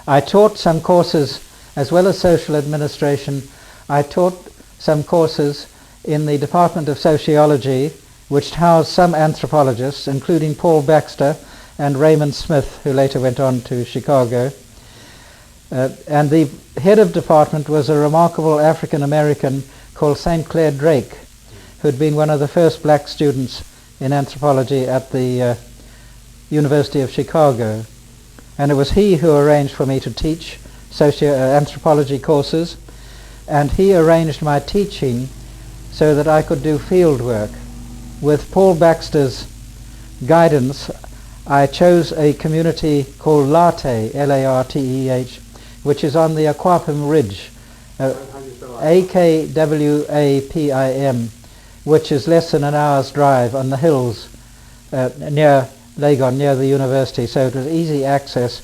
I taught some courses, as well as social administration. I taught some courses in the Department of Sociology, which housed some anthropologists, including Paul Baxter and Raymond Smith, who later went on to Chicago. And the head of department was a remarkable African American called St. Clair Drake, who had been one of the first black students in anthropology at the University of Chicago. And it was he who arranged for me to teach anthropology courses, and he arranged my teaching so that I could do field work. With Paul Baxter's guidance, I chose a community called Larteh, L-A-R-T-E-H, which is on the Akwapim Ridge, A-K-W-A-P-I-M, which is less than an hour's drive on the hills near Legon, near the university, so it was easy access.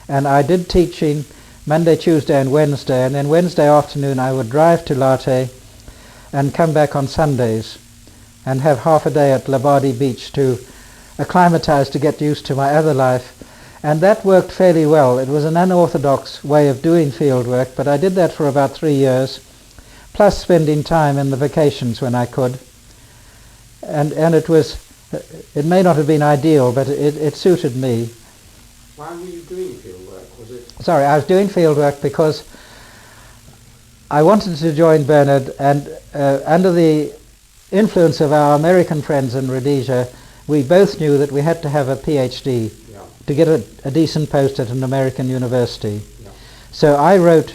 And I did teaching Monday, Tuesday and Wednesday, and then Wednesday afternoon I would drive to Larteh and come back on Sundays and have half a day at Labadi Beach to acclimatize, to get used to my other life. And that worked fairly well. It was an unorthodox way of doing field work, but I did that for about 3 years, plus spending time in the vacations when I could. And it may not have been ideal, but it suited me. Why were you doing field work? Sorry, I was doing field work because I wanted to join Bernard, and under the influence of our American friends in Rhodesia, we both knew that we had to have a PhD. Yeah. to get a decent post at an American university. Yeah. So I wrote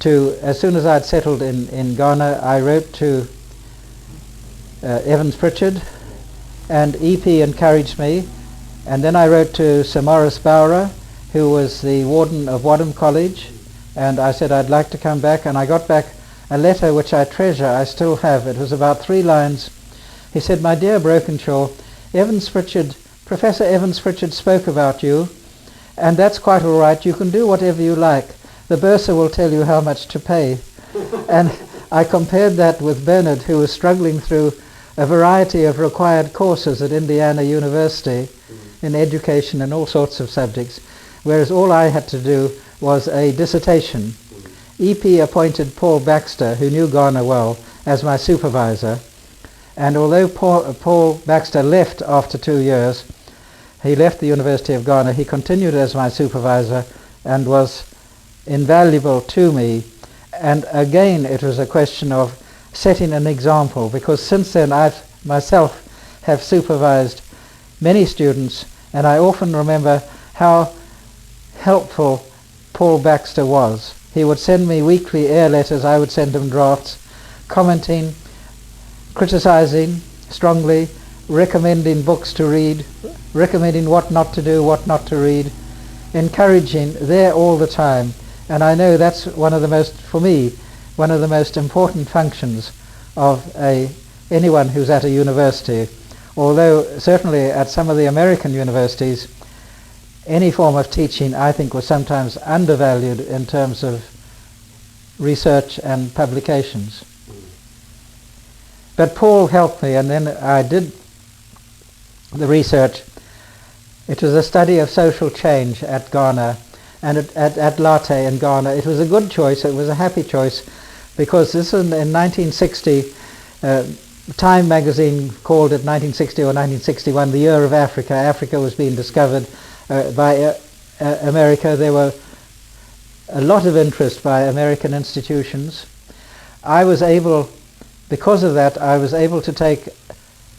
to, as soon as I'd settled in Ghana, I wrote to Evans Pritchard, and EP encouraged me, and then I wrote to Sir Maurice Bowra, who was the warden of Wadham College, and I said I'd like to come back, and I got back a letter which I treasure. I still have. It was about 3 lines. He said, "My dear Brokenshaw, Professor Evans Pritchard spoke about you, and that's quite all right. You can do whatever you like. The bursar will tell you how much to pay." And I compared that with Bernard, who was struggling through a variety of required courses at Indiana University in education and all sorts of subjects, whereas all I had to do was a dissertation. EP appointed Paul Baxter, who knew Ghana well, as my supervisor, and although Paul Baxter left after 2 years, he left the University of Ghana, he continued as my supervisor and was invaluable to me. And again, it was a question of setting an example, because since then I myself have supervised many students, and I often remember how helpful Paul Baxter was. He would send me weekly air letters, I would send him drafts, commenting, criticizing strongly, recommending books to read, recommending what not to do, what not to read, encouraging there all the time. And I know that's for me, one of the most important functions of anyone who's at a university. Although certainly at some of the American universities, any form of teaching I think was sometimes undervalued in terms of research and publications. But Paul helped me, and then I did the research. It was a study of social change at Ghana, and at Late in Ghana. It was a good choice, it was a happy choice, because this was in 1960, Time magazine called it 1960 or 1961 the year of Africa. Africa was being discovered by America. There were a lot of interest by American institutions. Because of that, I was able to take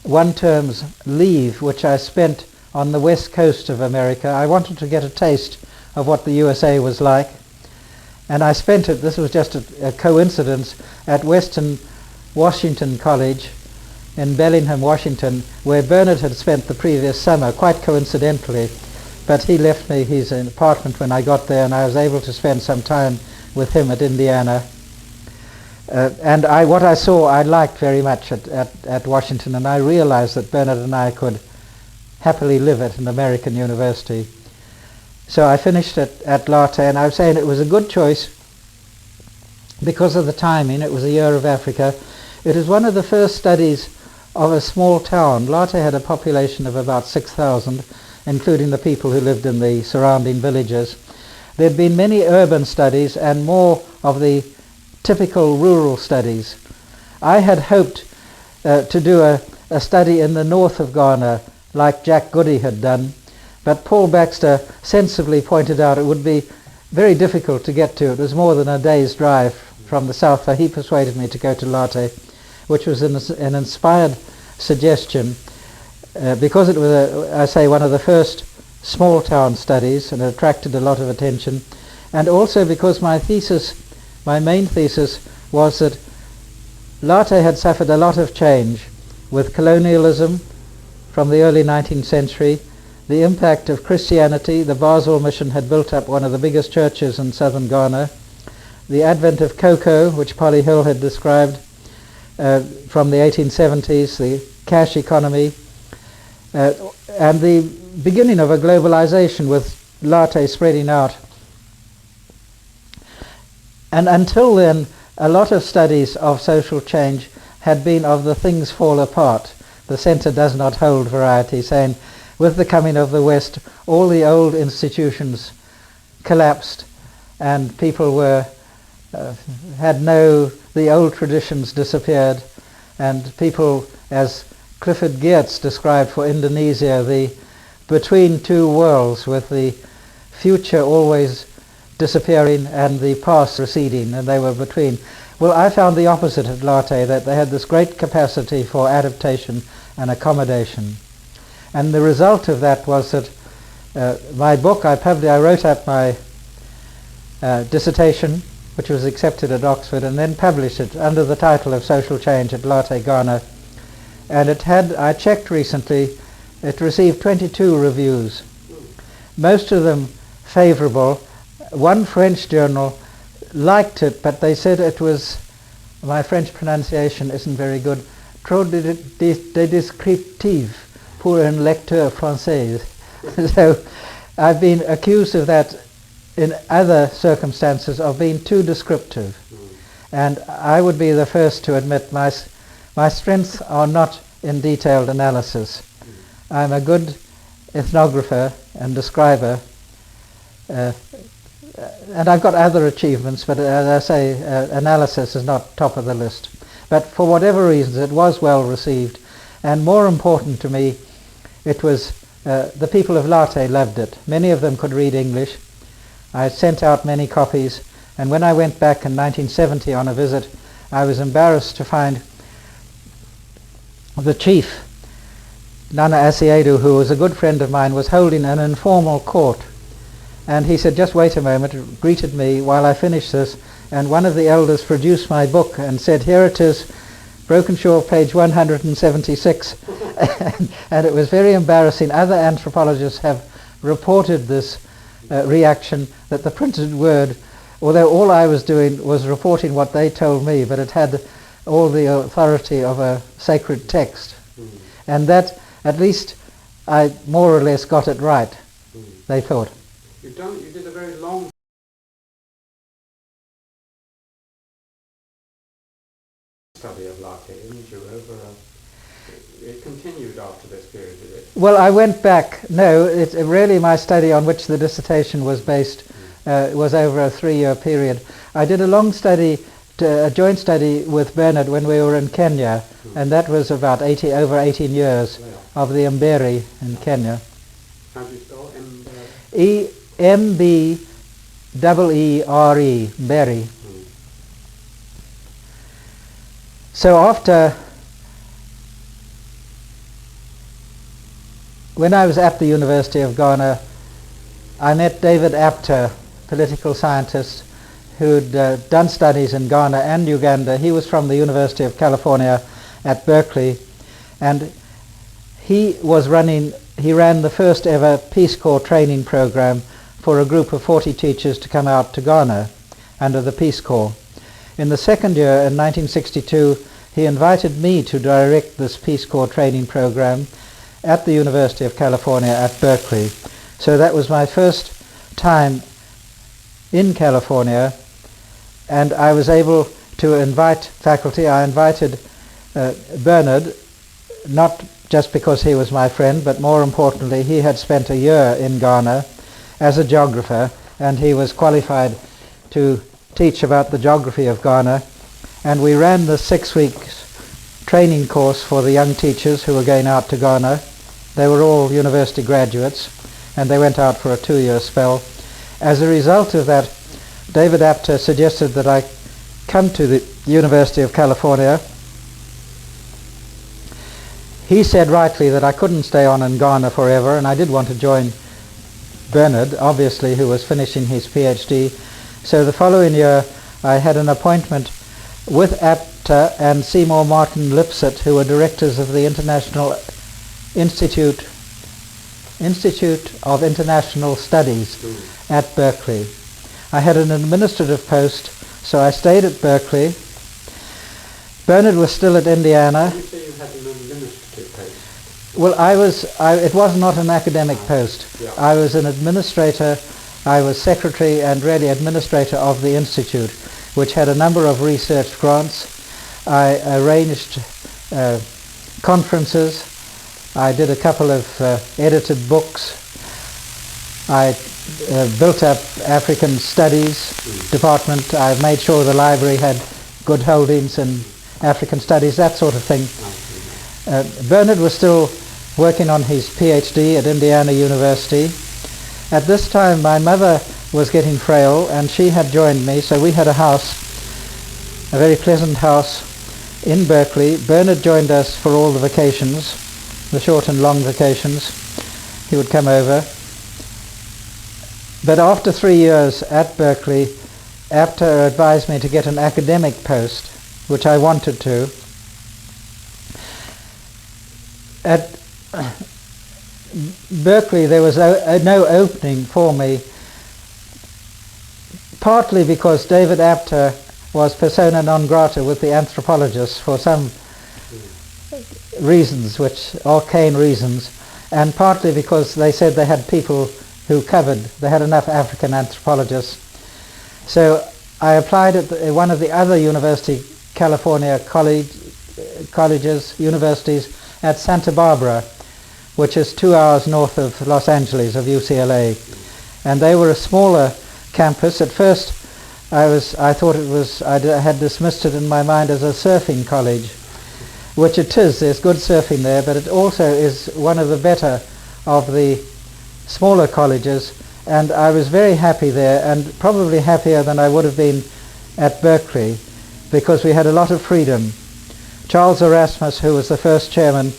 1 term's leave, which I spent on the west coast of America. I wanted to get a taste of what the USA was like, and I spent it, this was just a coincidence, at Western Washington College in Bellingham, Washington, where Bernard had spent the previous summer, quite coincidentally. But he left me his apartment when I got there, and I was able to spend some time with him at Indiana. And what I saw I liked very much at Washington, and I realized that Bernard and I could happily live at an American university. So I finished at Late, and I was saying it was a good choice because of the timing. It was a year of Africa. It was one of the first studies of a small town. Late had a population of about 6,000, including the people who lived in the surrounding villages. There had been many urban studies and more of the typical rural studies. I had hoped to do a study in the north of Ghana, like Jack Goody had done, but Paul Baxter sensibly pointed out it would be very difficult to get to. It was more than a day's drive from the south, so he persuaded me to go to Late, which was an inspired suggestion because it was, one of the first small town studies, and it attracted a lot of attention, and also because my main thesis was that Late had suffered a lot of change with colonialism from the early 19th century, the impact of Christianity. The Basel Mission had built up one of the biggest churches in southern Ghana, the advent of cocoa, which Polly Hill had described from the 1870s, the cash economy, and the beginning of a globalization with Late spreading out. And until then, a lot of studies of social change had been of the things fall apart. The centre does not hold variety, saying with the coming of the West, all the old institutions collapsed, and people the old traditions disappeared, and people, as Clifford Geertz described for Indonesia, the between two worlds, with the future always disappearing and the past receding, and they were between. Well, I found the opposite at Late, that they had this great capacity for adaptation and accommodation. And the result of that was that My book, I wrote up my dissertation, which was accepted at Oxford, and then published it under the title of Social Change at Latte, Ghana. And it had, I checked recently, it received 22 reviews, most of them favourable. One French journal liked it, but they said it was, my French pronunciation isn't very good, trop de descriptif pour un lecteur français. So I've been accused of that in other circumstances of being too descriptive. And I would be the first to admit my strengths are not in detailed analysis. I'm a good ethnographer and describer, and I've got other achievements, but as I say, analysis is not top of the list. But for whatever reasons, it was well received, and more important to me, it was the people of Latte loved it. Many of them could read English. I sent out many copies, and when I went back in 1970 on a visit, I was embarrassed to find the chief, Nana Asiedu, who was a good friend of mine, was holding an informal court. And he said, just wait a moment, greeted me while I finish this, and one of the elders produced my book and said, here it is, Brokensha, page 176. And it was very embarrassing. Other anthropologists have reported this reaction, that the printed word, although all I was doing was reporting what they told me, but it had all the authority of a sacred text. And that, at least, I more or less got it right, they thought. You did a very long study of Latte, didn't you? It continued after this period, did it? Well, I went back. No, really my study on which the dissertation was based was over a 3-year period. I did a long study, a joint study with Bernard when we were in Kenya, and that was about over 18 years of the Mberi in Kenya. How do you spell Mberi? E-M-B-E-E-R-E, Mberi. So after, when I was at the University of Ghana, I met David Apter, political scientist, who'd done studies in Ghana and Uganda. He was from the University of California at Berkeley, and he ran the first ever Peace Corps training program for a group of 40 teachers to come out to Ghana under the Peace Corps. In the second year, in 1962, he invited me to direct this Peace Corps training program at the University of California at Berkeley. So that was my first time in California, and I was able to invite faculty. I invited Bernard, not just because he was my friend, but more importantly, he had spent a year in Ghana as a geographer, and he was qualified to teach about the geography of Ghana. And we ran the 6-week training course for the young teachers who were going out to Ghana. They were all university graduates, and they went out for a 2-year spell. As a result of that, David Apter suggested that I come to the University of California. He said rightly that I couldn't stay on in Ghana forever, and I did want to join Bernard, obviously, who was finishing his PhD. So the following year I had an appointment with Apter and Seymour Martin Lipset, who were directors of the International Institute of International Studies at Berkeley. I had an administrative post, so I stayed at Berkeley. Bernard was still at Indiana. You say you had an administrative post? Well, it was not an academic post. Yeah. I was an administrator. I was secretary and really administrator of the institute, which had a number of research grants. I arranged conferences. I did a couple of edited books. I built up African Studies department. I made sure the library had good holdings in African Studies, that sort of thing. Bernard was still working on his PhD at Indiana University. At this time my mother was getting frail, and she had joined me, so we had a house, a very pleasant house in Berkeley. Bernard joined us for all the vacations, the short and long vacations. He would come over. But after 3 years at Berkeley, Apter advised me to get an academic post, which I wanted to. At Berkeley there was no opening for me, partly because David Apter was persona non grata with the anthropologists for some reasons, which arcane reasons, and partly because they said they had people who covered, they had enough African anthropologists. So I applied at one of the other California universities at Santa Barbara, which is 2 hours north of Los Angeles, of UCLA. And they were a smaller campus. At first I thought it was, I had dismissed it in my mind as a surfing college, which it is. There's good surfing there, but it also is one of the better of the smaller colleges, and I was very happy there, and probably happier than I would have been at Berkeley, because we had a lot of freedom. Charles Erasmus, who was the first chairman,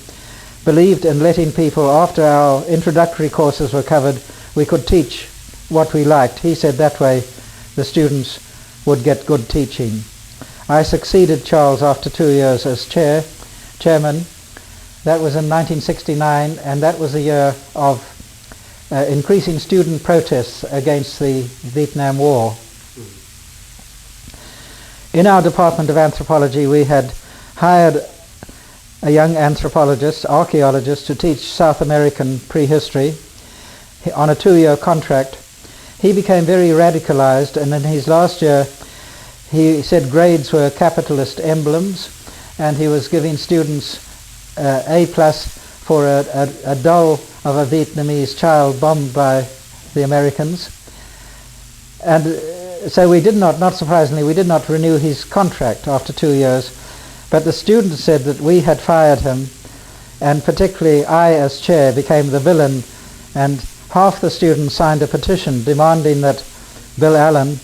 believed in letting people, after our introductory courses were covered, we could teach what we liked. He said that way the students would get good teaching. I succeeded Charles after 2 years as chairman. That was in 1969, and that was a year of increasing student protests against the Vietnam War. In our Department of Anthropology, we had hired a young anthropologist, archaeologist, to teach South American prehistory on a 2-year contract. He became very radicalized, and in his last year he said grades were capitalist emblems, and he was giving students A+ for a doll of a Vietnamese child bombed by the Americans. And so we did not surprisingly, we did not renew his contract after 2 years, but the students said that we had fired him, and particularly I as chair became the villain, and half the students signed a petition demanding that Bill Allen,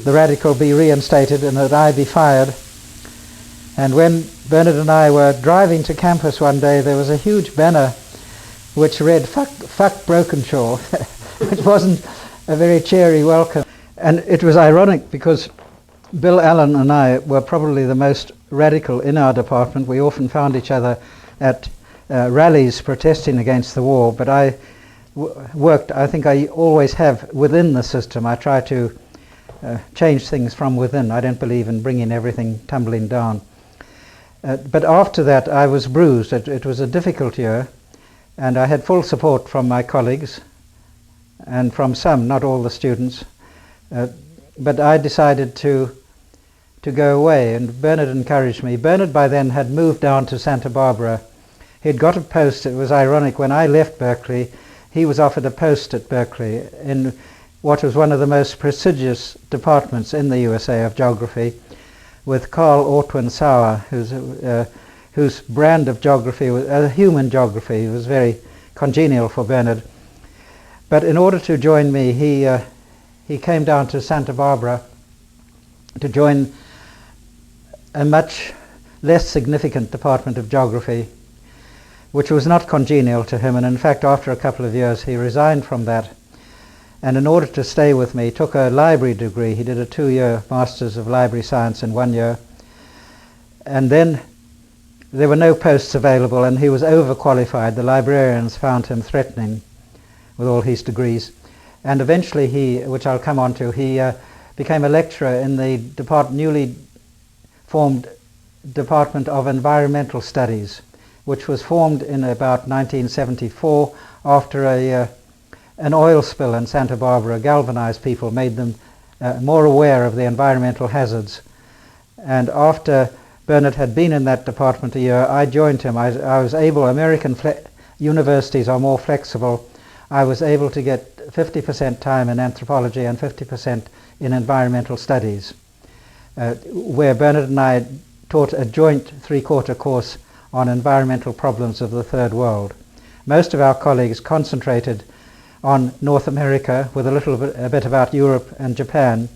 the radical, be reinstated and that I be fired. And when Bernard and I were driving to campus one day, there was a huge banner which read, fuck Brokensha, which wasn't a very cheery welcome. And it was ironic because Bill Allen and I were probably the most radical in our department. We often found each other at rallies protesting against the war, but I worked, I think I always have, within the system. I try to change things from within. I don't believe in bringing everything tumbling down. But after that I was bruised. It was a difficult year, and I had full support from my colleagues and from some, not all the students. But I decided to go away, and Bernard encouraged me. Bernard by then had moved down to Santa Barbara. He'd got a post. It was ironic, when I left Berkeley, he was offered a post at Berkeley in what was one of the most prestigious departments in the USA of geography, with Carl Ortwin Sauer, whose brand of geography was human geography. It was very congenial for Bernard. But in order to join me, he came down to Santa Barbara to join a much less significant department of geography, which was not congenial to him, and in fact after a couple of years he resigned from that, and in order to stay with me took a library degree. He did a 2-year Masters of Library Science in 1 year, and then there were no posts available and he was overqualified. The librarians found him threatening with all his degrees, and eventually he, which I'll come on to, he became a lecturer in the newly formed Department of Environmental Studies, which was formed in about 1974 after an oil spill in Santa Barbara galvanized people, made them more aware of the environmental hazards. And after Bernard had been in that department a year, I joined him. I was able, American universities are more flexible. I was able to get 50% time in anthropology and 50% in environmental studies, where Bernard and I taught a joint 3-quarter course on environmental problems of the Third World. Most of our colleagues concentrated on North America, with a bit about Europe and Japan,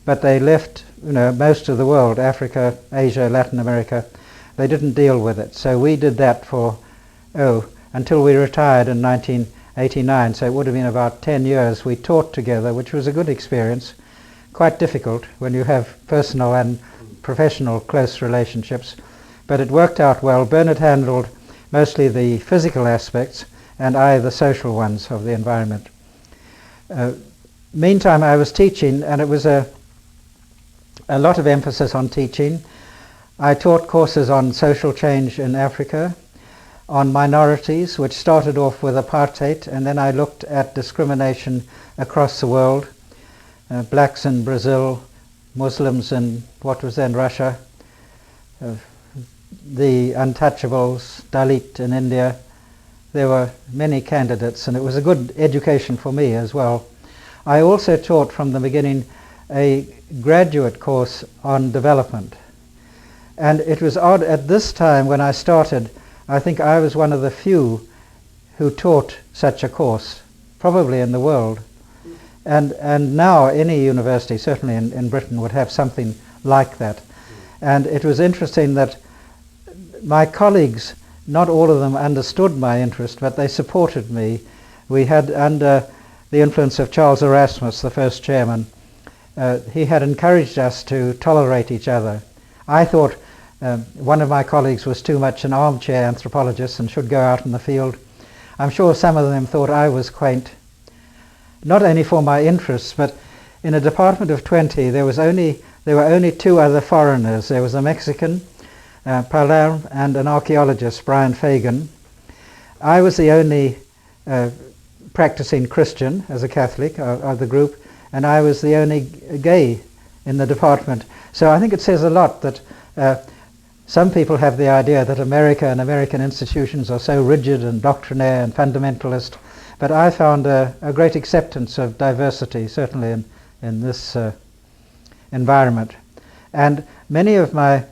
but they left most of the world, Africa, Asia, Latin America. They didn't deal with it. So we did that for until we retired in 89, so it would have been about 10 years we taught together, which was a good experience. Quite difficult when you have personal and professional close relationships, but it worked out well. Bernard handled mostly the physical aspects and I the social ones of the environment. Meantime, I was teaching, and it was a lot of emphasis on teaching. I taught courses on social change in Africa, on minorities, which started off with apartheid, and then I looked at discrimination across the world, blacks in Brazil, Muslims in what was then Russia, the untouchables, Dalit in India. There were many candidates, and it was a good education for me as well. I also taught from the beginning a graduate course on development. And it was odd, at this time when I started, I think I was one of the few who taught such a course, probably in the world. And now any university, certainly in Britain, would have something like that. And it was interesting that my colleagues, not all of them understood my interest, but they supported me. We had, under the influence of Charles Erasmus, the first chairman, he had encouraged us to tolerate each other. I thought one of my colleagues was too much an armchair anthropologist and should go out in the field. I'm sure some of them thought I was quaint, not only for my interests, but in a department of 20 there were only two other foreigners. There was a Mexican, Palermo, and an archaeologist, Brian Fagan. I was the only practicing Christian as a Catholic of the group, and I was the only gay in the department. So I think it says a lot that some people have the idea that America and American institutions are so rigid and doctrinaire and fundamentalist, but I found a great acceptance of diversity, certainly in this environment. And many of my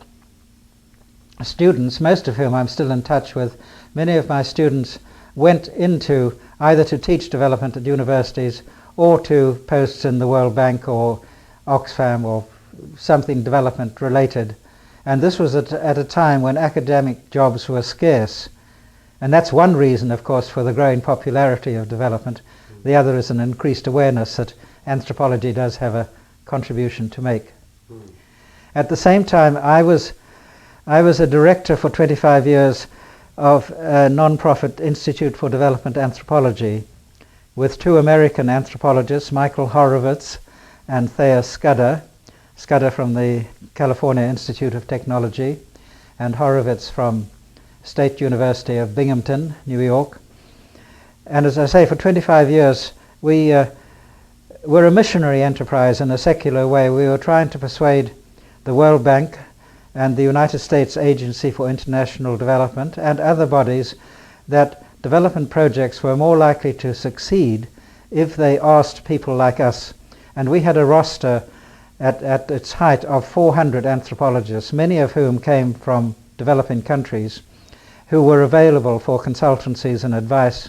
students, most of whom I'm still in touch with, many of my students went into either to teach development at universities or to posts in the World Bank or Oxfam or something development related. And this was at a time when academic jobs were scarce. And that's one reason, of course, for the growing popularity of development. The other is an increased awareness that anthropology does have a contribution to make. At the same time, I was a director for 25 years of a non-profit Institute for Development Anthropology with two American anthropologists, Michael Horowitz and Thea Scudder from the California Institute of Technology, and Horowitz from State University of Binghamton, New York. And as I say, for 25 years we were a missionary enterprise in a secular way. We were trying to persuade the World Bank and the United States Agency for International Development and other bodies that development projects were more likely to succeed if they asked people like us. And we had a roster at its height of 400 anthropologists, many of whom came from developing countries, who were available for consultancies and advice.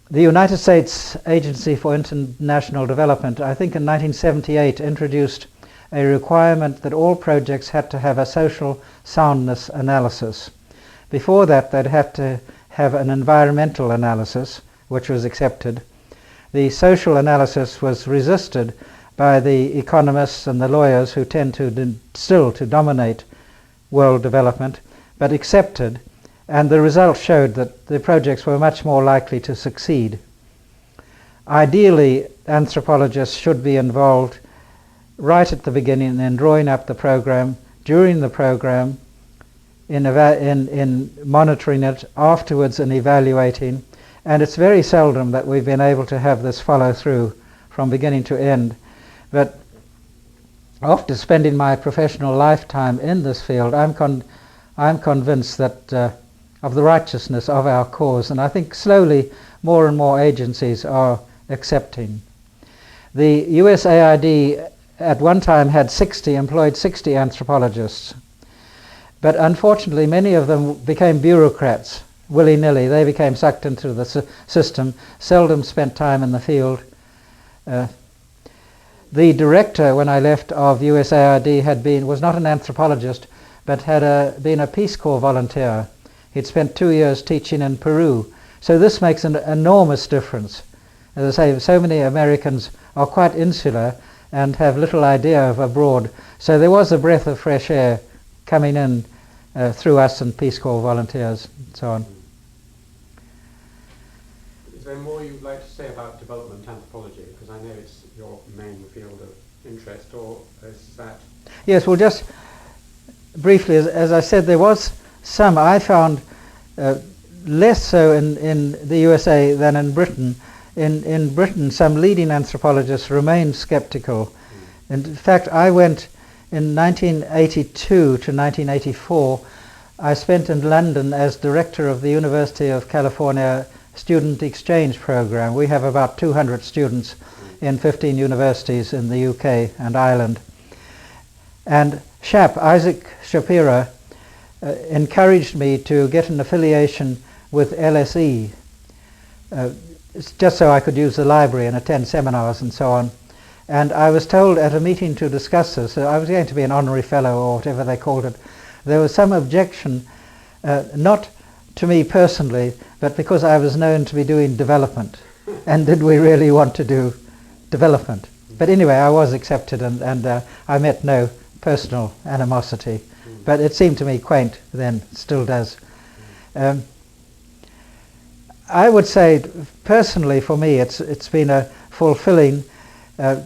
The United States Agency for International Development, I think in 1978, introduced a requirement that all projects had to have a social soundness analysis. Before that, they'd have to have an environmental analysis, which was accepted. The social analysis was resisted by the economists and the lawyers who tend to still to dominate world development, but accepted, and the results showed that the projects were much more likely to succeed. Ideally, anthropologists should be involved right at the beginning in drawing up the program, during the program, in monitoring it, afterwards in evaluating, and it's very seldom that we've been able to have this follow through from beginning to end. But after spending my professional lifetime in this field, I'm convinced that of the righteousness of our cause, and I think slowly more and more agencies are accepting. The USAID at one time had employed 60 anthropologists, but unfortunately many of them became bureaucrats willy-nilly. They became sucked into the system, seldom spent time in the field. The director, when I left, of USAID was not an anthropologist, but had been a Peace Corps volunteer. He'd spent 2 years teaching in Peru, So this makes an enormous difference. As I say, so many Americans are quite insular and have little idea of abroad. So there was a breath of fresh air coming in through us and Peace Corps volunteers and so on. Is there more you'd like to say about development anthropology? Because I know it's your main field of interest, or is that... Yes, well, just briefly, as I said, there was some, I found less so in the USA than in Britain. In Britain, some leading anthropologists remained skeptical. And in fact, I went in 1982 to 1984. I spent in London as director of the University of California Student Exchange Program. We have about 200 students in 15 universities in the UK and Ireland. And Isaac Shapira encouraged me to get an affiliation with LSE, just so I could use the library and attend seminars and so on. And I was told at a meeting to discuss this, I was going to be an honorary fellow or whatever they called it, there was some objection, not to me personally, but because I was known to be doing development. And did we really want to do development? But anyway, I was accepted, and I met no personal animosity. But it seemed to me quaint then, still does. I would say, personally for me, it's been a fulfilling, I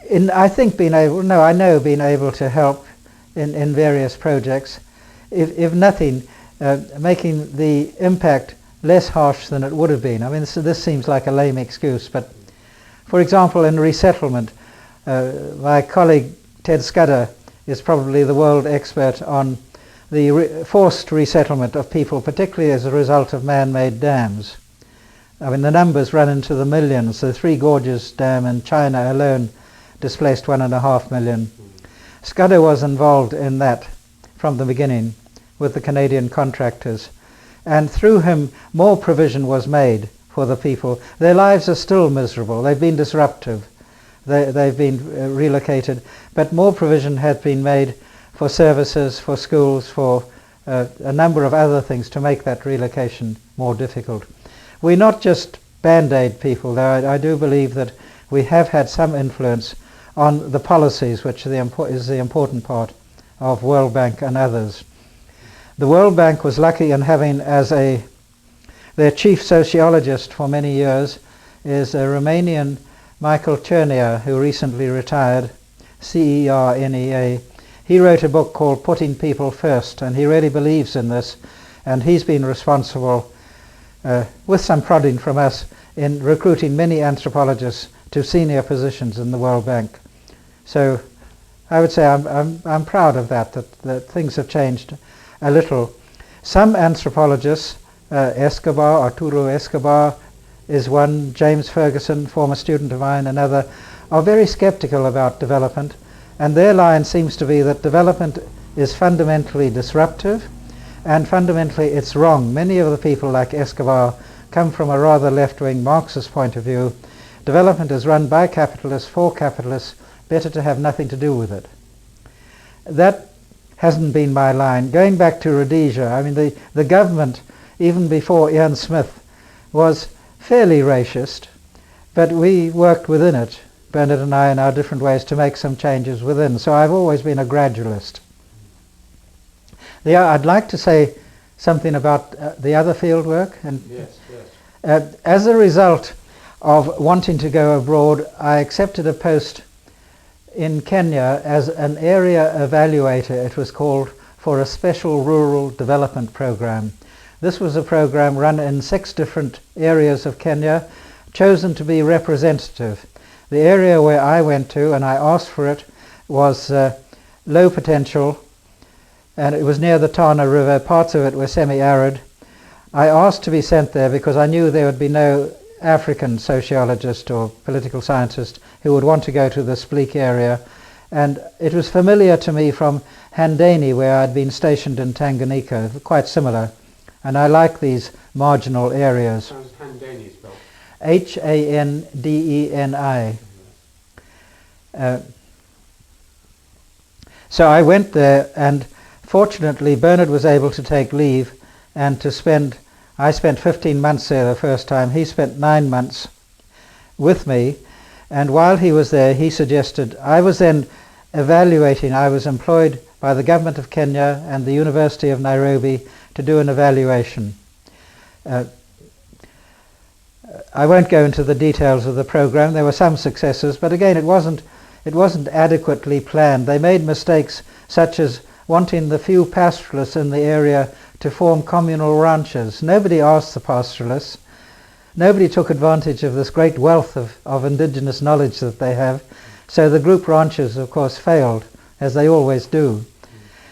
know being able to help in various projects, if nothing, making the impact less harsh than it would have been. I mean, this seems like a lame excuse, but for example, in resettlement, my colleague Ted Scudder is probably the world expert on the forced resettlement of people, particularly as a result of man-made dams. I mean, the numbers run into the millions. The Three Gorges Dam in China alone displaced 1.5 million. Scudder was involved in that from the beginning with the Canadian contractors. And through him, more provision was made for the people. Their lives are still miserable. They've been disruptive. They've been relocated. But more provision had been made for services, for schools, for a number of other things to make that relocation more difficult. We're not just band-aid people, though I do believe that we have had some influence on the policies, which is the important part of World Bank and others. The World Bank was lucky in having as their chief sociologist for many years is a Romanian Michael Cernea, who recently retired, CERNEA. He wrote a book called Putting People First, and he really believes in this, and he's been responsible, with some prodding from us, in recruiting many anthropologists to senior positions in the World Bank. So I would say I'm proud of that things have changed a little. Some anthropologists, Arturo Escobar is one, James Ferguson, former student of mine, another, are very skeptical about development, and their line seems to be that development is fundamentally disruptive, and fundamentally it's wrong. Many of the people like Escobar come from a rather left-wing Marxist point of view. Development is run by capitalists, for capitalists, better to have nothing to do with it. That hasn't been my line. Going back to Rhodesia, I mean, the government, even before Ian Smith, was fairly racist, but we worked within it, Bernard and I, in our different ways, to make some changes within. So I've always been a gradualist. I'd like to say something about the other field work. And yes. As a result of wanting to go abroad, I accepted a post in Kenya as an area evaluator, it was called, for a special rural development program. This was a program run in 6 different areas of Kenya, chosen to be representative. The area where I went to, and I asked for it, was low potential, and it was near the Tana River. Parts of it were semi-arid. I asked to be sent there because I knew there would be no African sociologist or political scientist who would want to go to this bleak area. And it was familiar to me from Handeni, where I'd been stationed in Tanganyika, quite similar. And I like these marginal areas. How's Handeni spelled? Handeni. So I went there, and fortunately Bernard was able to take leave and to spend I spent 15 months there the first time. He spent 9 months with me, and while he was there he suggested, I was then evaluating, I was employed by the government of Kenya and the University of Nairobi to do an evaluation. I won't go into the details of the program. There were some successes, but again it wasn't adequately planned. They made mistakes such as wanting the few pastoralists in the area to form communal ranches. Nobody asked the pastoralists. Nobody took advantage of this great wealth of indigenous knowledge that they have. So the group ranches, of course, failed, as they always do.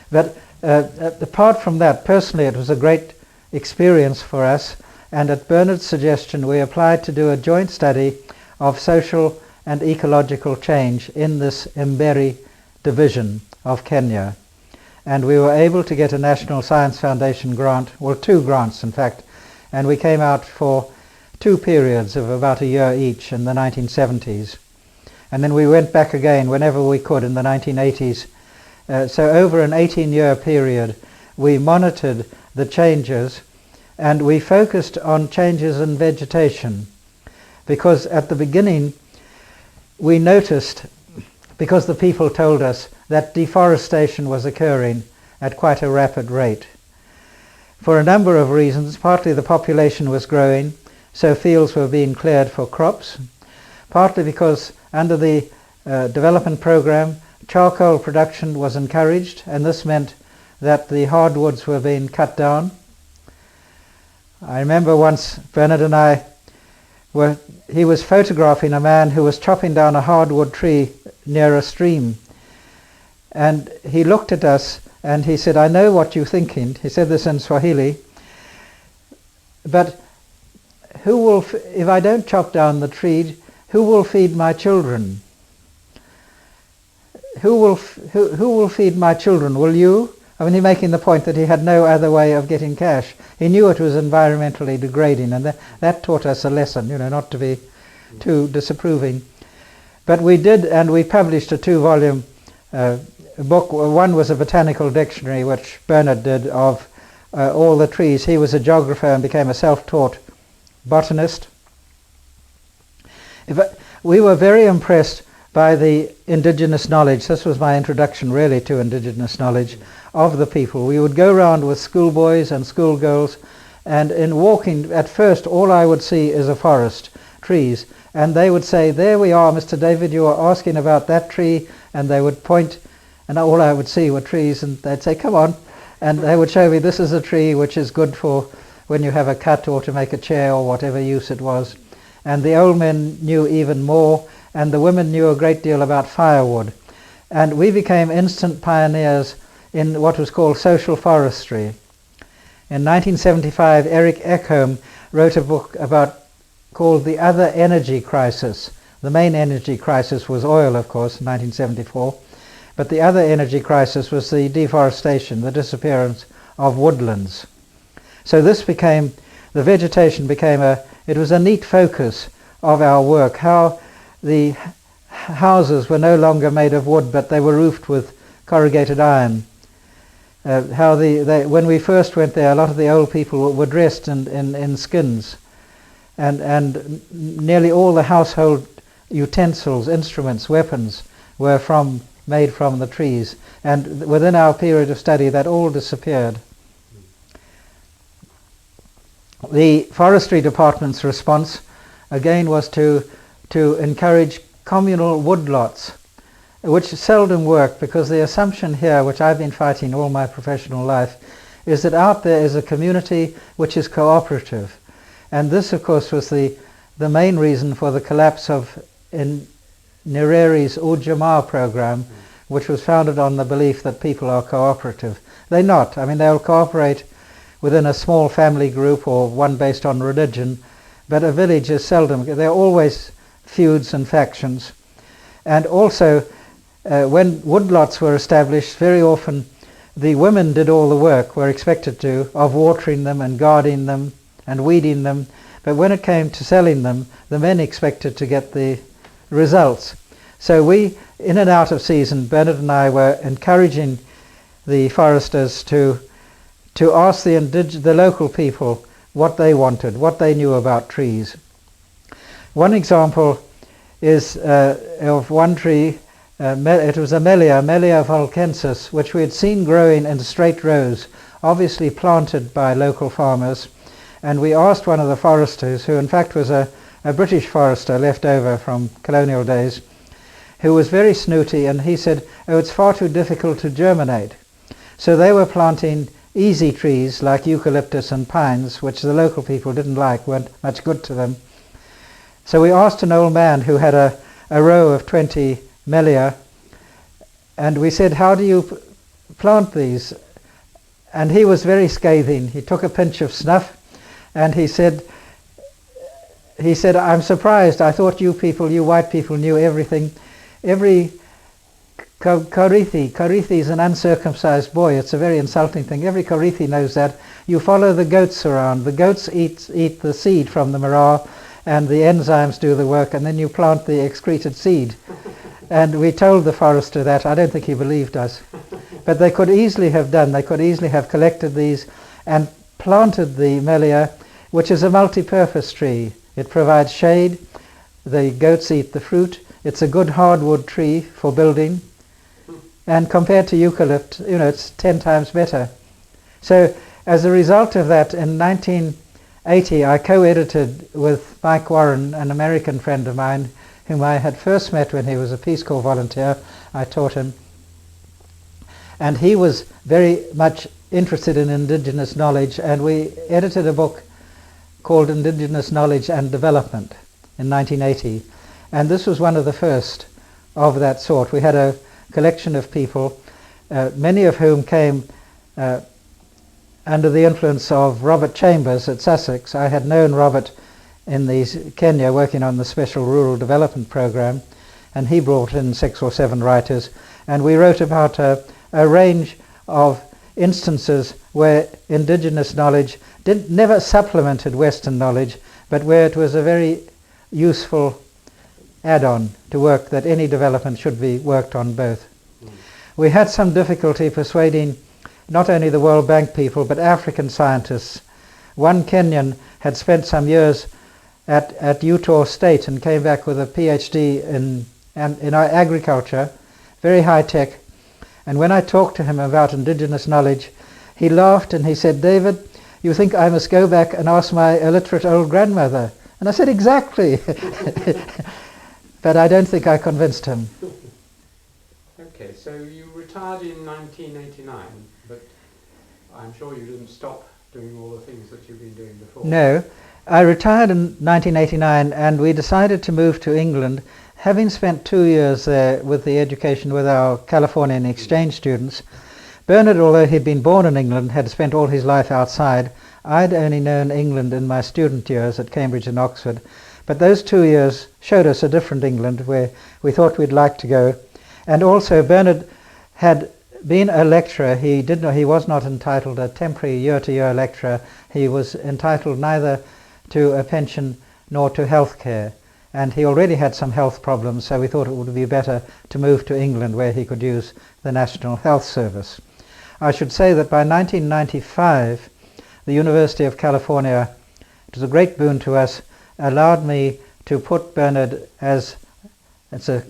But apart from that, personally it was a great experience for us, and at Bernard's suggestion we applied to do a joint study of social and ecological change in this Mberi division of Kenya. And we were able to get a National Science Foundation grant, well, 2 grants in fact, and we came out for 2 periods of about a year each in the 1970s. And then we went back again whenever we could in the 1980s. So over an 18-year period we monitored the changes, and we focused on changes in vegetation, because at the beginning we noticed, because the people told us, that deforestation was occurring at quite a rapid rate. For a number of reasons, partly the population was growing, so fields were being cleared for crops, partly because under the development program charcoal production was encouraged, and this meant that the hardwoods were being cut down. I remember once Bernard and I he was photographing a man who was chopping down a hardwood tree near a stream, and he looked at us and he said, I know what you're thinking. He said this in Swahili, but if I don't chop down the tree, who will feed my children? Who will feed my children? Will you? I mean, he's making the point that he had no other way of getting cash. He knew it was environmentally degrading, and that taught us a lesson, not to be too disapproving. But we did, and we published a 2-volume book. One was a botanical dictionary, which Bernard did, of all the trees. He was a geographer and became a self-taught botanist. We were very impressed by the indigenous knowledge. This was my introduction really to indigenous knowledge of the people. We would go around with schoolboys and schoolgirls, and in walking, at first all I would see is a forest, trees, and they would say, there we are, Mr. David, you are asking about that tree, and they would point, and all I would see were trees, and they'd say, come on, and they would show me, this is a tree which is good for when you have a cut or to make a chair or whatever use it was. And the old men knew even more, and the women knew a great deal about firewood. And we became instant pioneers in what was called social forestry. In 1975, Eric Ekholm wrote a book called The Other Energy Crisis. The main energy crisis was oil, of course, in 1974, but the other energy crisis was the deforestation, the disappearance of woodlands. So the vegetation became it was a neat focus of our work, how the houses were no longer made of wood, but they were roofed with corrugated iron. How when we first went there, a lot of the old people were dressed in skins, and nearly all the household utensils, instruments, weapons were made from the trees. And within our period of study, that all disappeared. The forestry department's response again was to encourage communal woodlots, which seldom work, because the assumption here, which I've been fighting all my professional life, is that out there is a community which is cooperative. And this, of course, was the main reason for the collapse of Nyereri's Ujamaa program, which was founded on the belief that people are cooperative. They're not. I mean, they'll cooperate within a small family group or one based on religion, but a village is seldom. There are always feuds and factions. And also, when woodlots were established, very often the women did all the work, were expected to, of watering them and guarding them and weeding them. But when it came to selling them, the men expected to get the results. So we, in and out of season, Bernard and I were encouraging the foresters to ask the local people what they wanted, what they knew about trees. One example is of one tree. It was a Melia volkensis, which we had seen growing in straight rows, obviously planted by local farmers. And we asked one of the foresters, who in fact was a British forester left over from colonial days, who was very snooty, and he said, oh, it's far too difficult to germinate. So they were planting easy trees like eucalyptus and pines, which the local people didn't like, weren't much good to them. So we asked an old man who had a row of 20 Melia, and we said, how do you plant these? And he was very scathing. He took a pinch of snuff and he said, I'm surprised. I thought you white people knew everything. Every Karithi is an uncircumcised boy. It's a very insulting thing. Every Karithi knows that. You follow the goats around. The goats eat the seed from the marah, and the enzymes do the work, and then you plant the excreted seed. And we told the forester that. I don't think he believed us. But they could easily have collected these and planted the Melia, which is a multi-purpose tree. It provides shade. The goats eat the fruit. It's a good hardwood tree for building. And compared to eucalypt, it's 10 times better. So as a result of that, in 1980, I co-edited with Mike Warren, an American friend of mine, whom I had first met when he was a Peace Corps volunteer. I taught him. And he was very much interested in indigenous knowledge, and we edited a book called Indigenous Knowledge and Development in 1980. And this was one of the first of that sort. We had a collection of people, many of whom came under the influence of Robert Chambers at Sussex. I had known Robert in Kenya working on the Special Rural Development Program, and he brought in 6 or 7 writers, and we wrote about a range of instances where indigenous knowledge never supplemented Western knowledge, but where it was a very useful add-on to work that any development should be worked on both. We had some difficulty persuading not only the World Bank people but African scientists. One Kenyan had spent some years at Utah State and came back with a PhD in agriculture, very high tech. And when I talked to him about indigenous knowledge, he laughed and he said, David, you think I must go back and ask my illiterate old grandmother? And I said, exactly. But I don't think I convinced him. Okay, so you retired in 1989, but I'm sure you didn't stop doing all the things that you've been doing before. No, I retired in 1989, and we decided to move to England, having spent 2 years there with the education with our Californian exchange students. Bernard, although he'd been born in England, had spent all his life outside. I'd only known England in my student years at Cambridge and Oxford. But those 2 years showed us a different England where we thought we'd like to go. And also Bernard had been a lecturer. He was not entitled a temporary year-to-year lecturer. He was entitled neither to a pension nor to health care. And he already had some health problems, so we thought it would be better to move to England where he could use the National Health Service. I should say that by 1995, the University of California, it was a great boon to us, allowed me to put Bernard as, it's a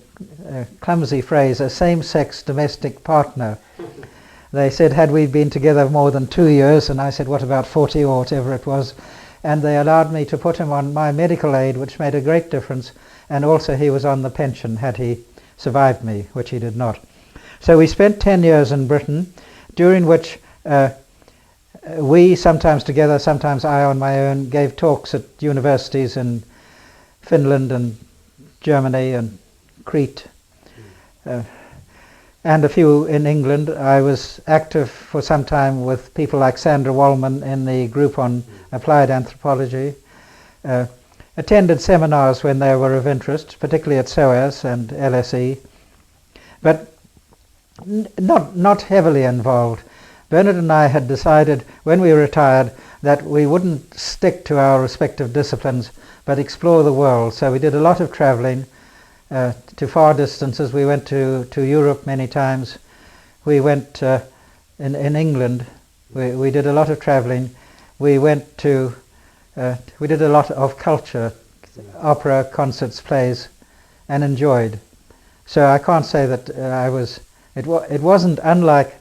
clumsy phrase, a same-sex domestic partner. They said, had we been together more than 2 years, and I said, what about 40 or whatever it was, and they allowed me to put him on my medical aid, which made a great difference, and also he was on the pension had he survived me, which he did not. So we spent 10 years in Britain, during which we, sometimes together, sometimes I on my own, gave talks at universities in Finland and Germany and Crete, and a few in England. I was active for some time with people like Sandra Wallman in the group on applied anthropology, attended seminars when they were of interest, particularly at SOAS and LSE, but not heavily involved. Bernard and I had decided when we retired that we wouldn't stick to our respective disciplines but explore the world. So we did a lot of traveling to far distances. We went to Europe many times. We went in England. We did a lot of traveling. We went to we did a lot of culture, opera, concerts, plays, and enjoyed. So I can't say that it wasn't unlike,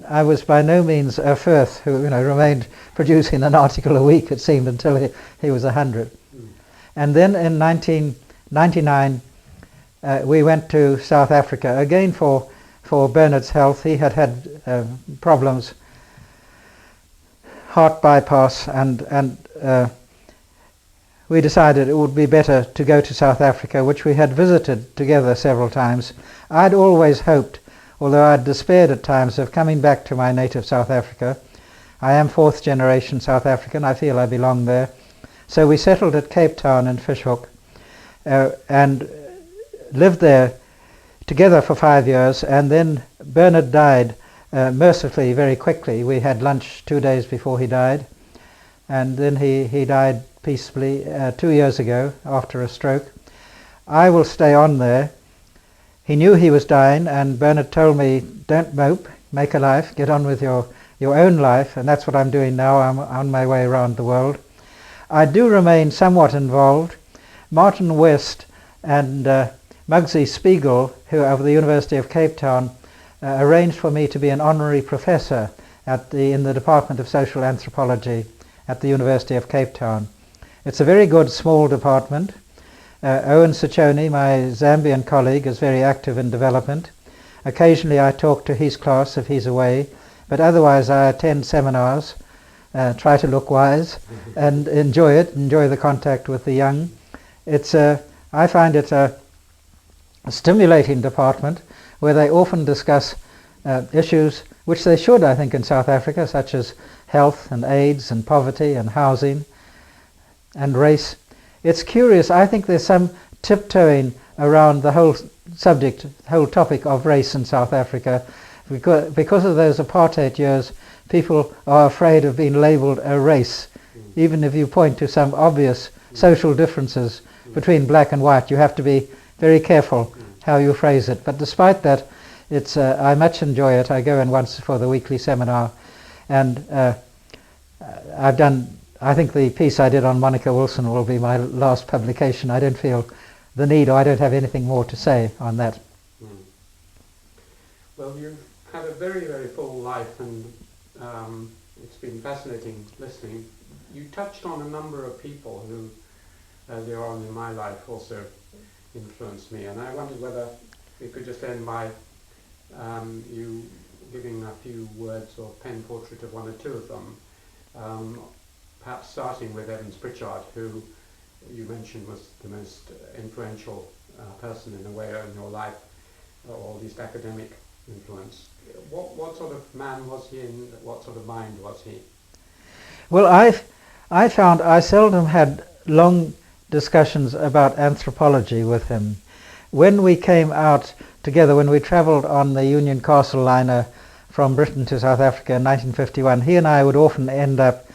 I was by no means a Firth who remained producing an article a week, it seemed, until he was 100. And then in 1999 we went to South Africa, again for Bernard's health. He had problems, heart bypass, and we decided it would be better to go to South Africa, which we had visited together several times. I'd always hoped, although I'd despaired at times, of coming back to my native South Africa. I am fourth generation South African. I feel I belong there. So we settled at Cape Town in Fishhook and lived there together for 5 years, and then Bernard died mercifully very quickly. We had lunch 2 days before he died, and then he died peacefully 2 years ago after a stroke. I will stay on there. He knew he was dying, and Bernard told me, don't mope, make a life, get on with your own life, and that's what I'm doing now. I'm on my way around the world. I do remain somewhat involved. Martin West and Muggsy Spiegel, who of the University of Cape Town, arranged for me to be an honorary professor in the Department of Social Anthropology at the University of Cape Town. It's a very good small department. Owen Sichoni, my Zambian colleague, is very active in development. Occasionally I talk to his class if he's away, but otherwise I attend seminars, try to look wise, and enjoy the contact with the young. I find it a stimulating department where they often discuss issues which they should, I think, in South Africa, such as health and AIDS and poverty and housing and race. It's curious, I think there's some tiptoeing around the whole subject, whole topic of race in South Africa. Because of those apartheid years, people are afraid of being labelled a race. Even if you point to some obvious social differences between black and white, you have to be very careful how you phrase it. But despite that, I much enjoy it. I go in once for the weekly seminar, and I think the piece I did on Monica Wilson will be my last publication. I don't feel the need, or I don't have anything more to say on that. Well, you've had a very, very full life, and it's been fascinating listening. You touched on a number of people who earlier on in my life also influenced me, and I wondered whether we could just end by you giving a few words or pen portrait of one or two of them. Perhaps starting with Evans Pritchard, who you mentioned was the most influential person in a way in your life, or at least academic influence. What sort of man was he, and what sort of mind was he? Well, I found I seldom had long discussions about anthropology with him. When we came out together, when we travelled on the Union Castle liner from Britain to South Africa in 1951, he and I would often end up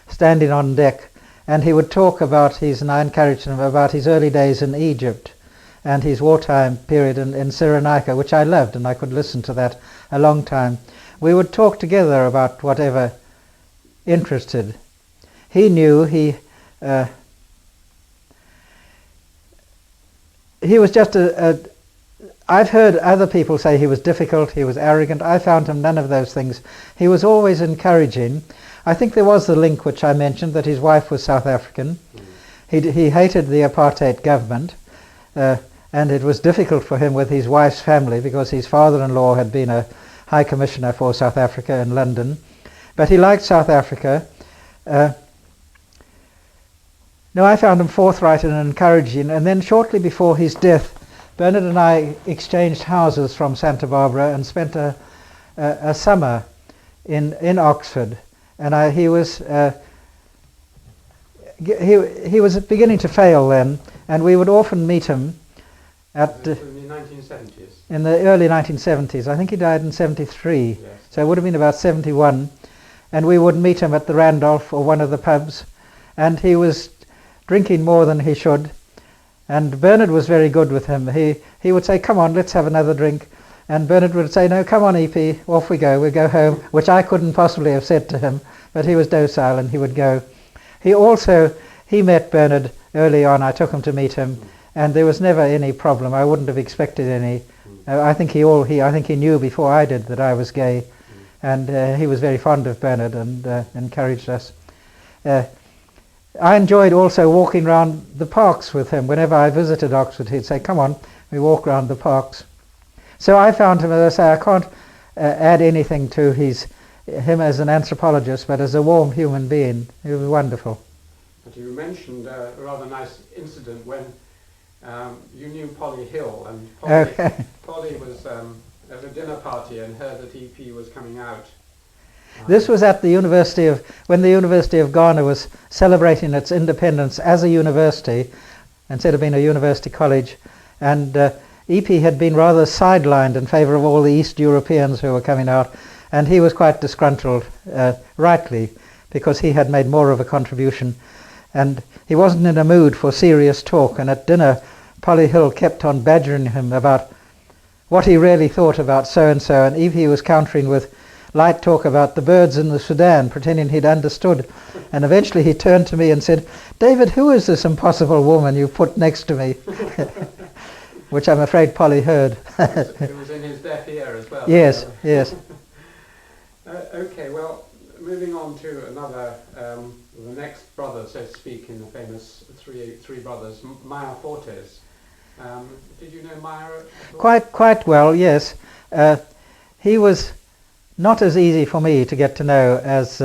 standing on deck, and he would talk about and I encouraged him about his early days in Egypt and his wartime period in Cyrenaica, which I loved, and I could listen to that a long time. We would talk together about whatever interested. He knew he was just I've heard other people say he was difficult, he was arrogant. I found him none of those things. He was always encouraging. I think there was the link which I mentioned, that his wife was South African. He hated the apartheid government, and it was difficult for him with his wife's family because his father-in-law had been a High Commissioner for South Africa in London. But he liked South Africa. I found him forthright and encouraging, and then shortly before his death, Bernard and I exchanged houses from Santa Barbara and spent a summer in Oxford. And he was beginning to fail then, and we would often meet him at in the 1970s. In the early 1970s. I think he died in 73, Yes. so it would have been about 71. And we would meet him at the Randolph or one of the pubs, and he was drinking more than he should. And Bernard was very good with him. He would say, "Come on, let's have another drink." And Bernard would say, "No, come on, EP, off we go home," which I couldn't possibly have said to him, but he was docile and he would go. He met Bernard early on. I took him to meet him, and there was never any problem. I wouldn't have expected any. I think he knew before I did that I was gay, and he was very fond of Bernard and encouraged us. I enjoyed also walking around the parks with him. Whenever I visited Oxford, he'd say, "Come on, we walk around the parks." So I found him, as I say, I can't add anything to him as an anthropologist, but as a warm human being, he was wonderful. But you mentioned a rather nice incident when you knew Polly Hill, and Polly was at a dinner party and heard that EP was coming out. This was at when the University of Ghana was celebrating its independence as a university, instead of being a university college, and EP had been rather sidelined in favour of all the East Europeans who were coming out, and he was quite disgruntled, rightly, because he had made more of a contribution, and he wasn't in a mood for serious talk. And at dinner, Polly Hill kept on badgering him about what he really thought about so-and-so, and EP was countering with light talk about the birds in the Sudan, pretending he'd understood. And eventually he turned to me and said, "David, who is this impossible woman you put next to me?" Which I'm afraid Polly heard. It was in his deaf ear as well. Yes, yes. Okay, well, moving on to another, the next brother, so to speak, in the famous three brothers, Meyer Fortes. Did you know Meyer at all? Quite well, yes. He was not as easy for me to get to know as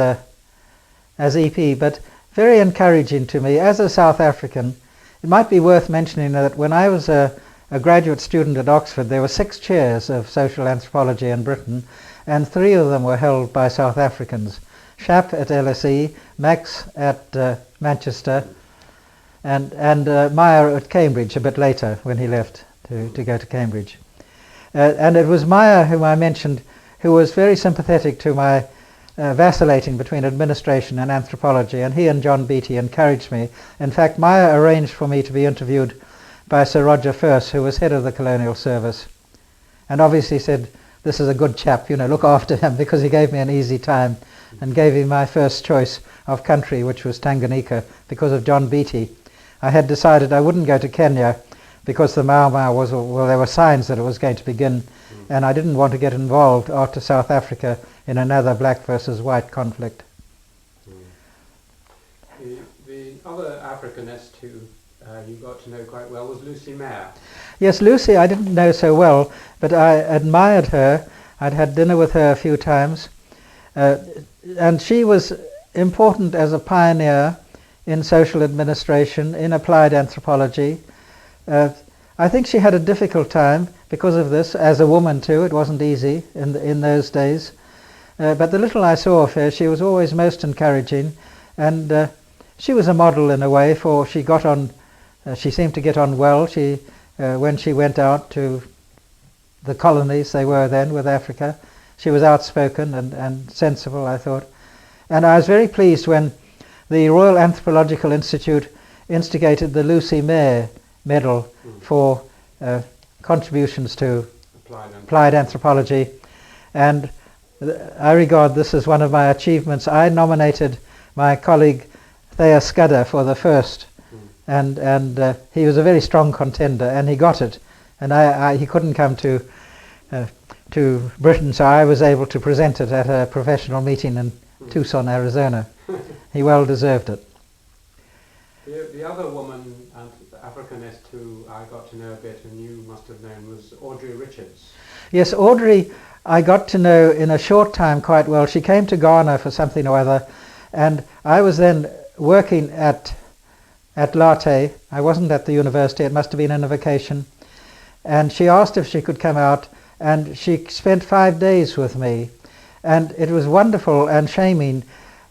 EP, but very encouraging to me as a South African. It might be worth mentioning that when I was a graduate student at Oxford, there were 6 chairs of social anthropology in Britain, and 3 of them were held by South Africans. Schaap at LSE, Max at Manchester, and Meyer at Cambridge a bit later when he left to go to Cambridge. And it was Meyer, whom I mentioned, who was very sympathetic to my vacillating between administration and anthropology, and he and John Beattie encouraged me. In fact, Meyer arranged for me to be interviewed by Sir Roger Firth, who was head of the Colonial Service, and obviously said, "This is a good chap, look after him," because he gave me an easy time, and gave him my first choice of country, which was Tanganyika, because of John Beattie. I had decided I wouldn't go to Kenya because the Mau Mau there were signs that it was going to begin, and I didn't want to get involved after South Africa in another black versus white conflict. The other Africanist who you got to know quite well was Lucy Mayer. Yes, Lucy I didn't know so well, but I admired her. I'd had dinner with her a few times, and she was important as a pioneer in social administration, in applied anthropology. I think she had a difficult time because of this, as a woman too. It wasn't easy in those days. But the little I saw of her, she was always most encouraging, and she was a model in a way, for she got on. She seemed to get on well. When she went out to the colonies, they were then with Africa, she was outspoken and sensible, I thought. And I was very pleased when the Royal Anthropological Institute instigated the Lucy Mayer Medal for contributions to applied anthropology, and I regard this as one of my achievements. I nominated my colleague Thea Scudder for the first, and he was a very strong contender, and he got it, and he couldn't come to Britain, so I was able to present it at a professional meeting in Tucson, Arizona. He well deserved it. The other woman, Africanist, who I got to know a bit, and you must have known, was Audrey Richards. Yes, Audrey I got to know in a short time quite well. She came to Ghana for something or other, and I was then working at Larteh. I wasn't at the university, it must have been in a vacation, and she asked if she could come out, and she spent 5 days with me, and it was wonderful and shaming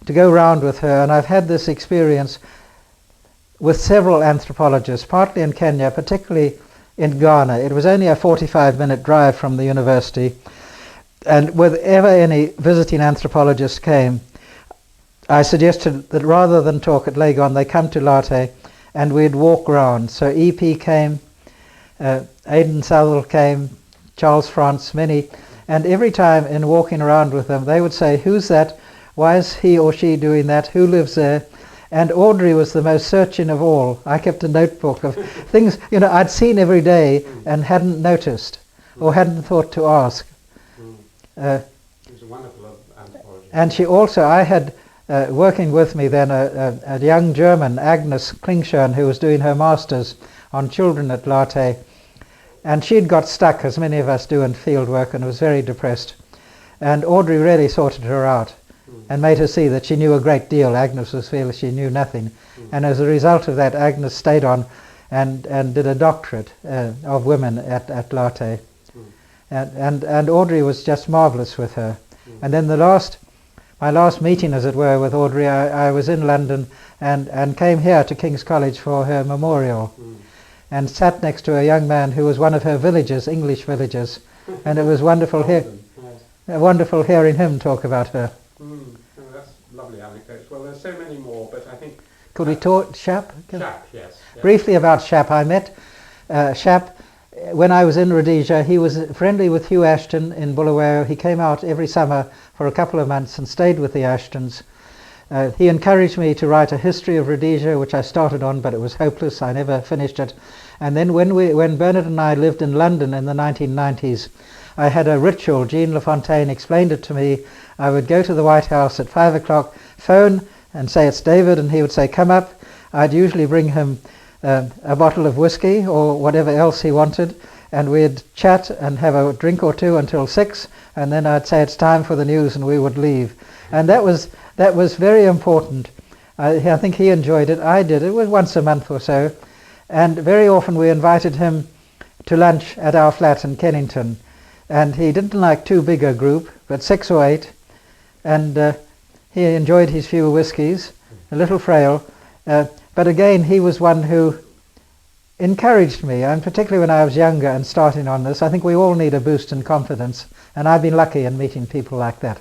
to go round with her. And I've had this experience with several anthropologists, partly in Kenya, particularly in Ghana. It was only a 45-minute drive from the university, and whenever any visiting anthropologist came, I suggested that rather than talk at Legon, they come to Larteh and we'd walk round. So EP came, Aidan Southall came, Charles France, many, and every time in walking around with them, they would say, "Who's that? Why is he or she doing that? Who lives there?" And Audrey was the most searching of all. I kept a notebook of things, I'd seen every day and hadn't noticed or hadn't thought to ask. She was a wonderful anthropologist. And she also, I had working with me then a young German, Agnes Klingschön, who was doing her master's on children at Larteh. And she'd got stuck, as many of us do, in field work and was very depressed. And Audrey really sorted her out and made her see that she knew a great deal. Agnes was fearless, she knew nothing. And as a result of that, Agnes stayed on and did a doctorate of women at Larteh. And Audrey was just marvellous with her. And then my last meeting, as it were, with Audrey, I was in London and came here to King's College for her memorial and sat next to a young man who was one of her villagers, English villagers, and it was wonderful hearing him talk about her. Oh, that's lovely anecdotes. Well, there's so many more, but I think... Could we talk Shap? Shap, yes. Briefly about Shap. I met Shap when I was in Rhodesia. He was friendly with Hugh Ashton in Bulawayo. He came out every summer for a couple of months and stayed with the Ashtons. He encouraged me to write a history of Rhodesia, which I started on, but it was hopeless. I never finished it. And then when Bernard and I lived in London in the 1990s, I had a ritual. Jean Lafontaine explained it to me. I would go to the White House at 5 o'clock, phone and say, "It's David," and he would say, "Come up." I'd usually bring him a bottle of whiskey or whatever else he wanted, and we'd chat and have a drink or two until 6, and then I'd say, "It's time for the news," and we would leave. And that was very important. I think he enjoyed it. I did. It was once a month or so. And very often we invited him to lunch at our flat in Kennington. And he didn't like too big a group, but 6 or 8. And he enjoyed his few whiskies, a little frail. But again, he was one who encouraged me, and particularly when I was younger and starting on this. I think we all need a boost in confidence. And I've been lucky in meeting people like that.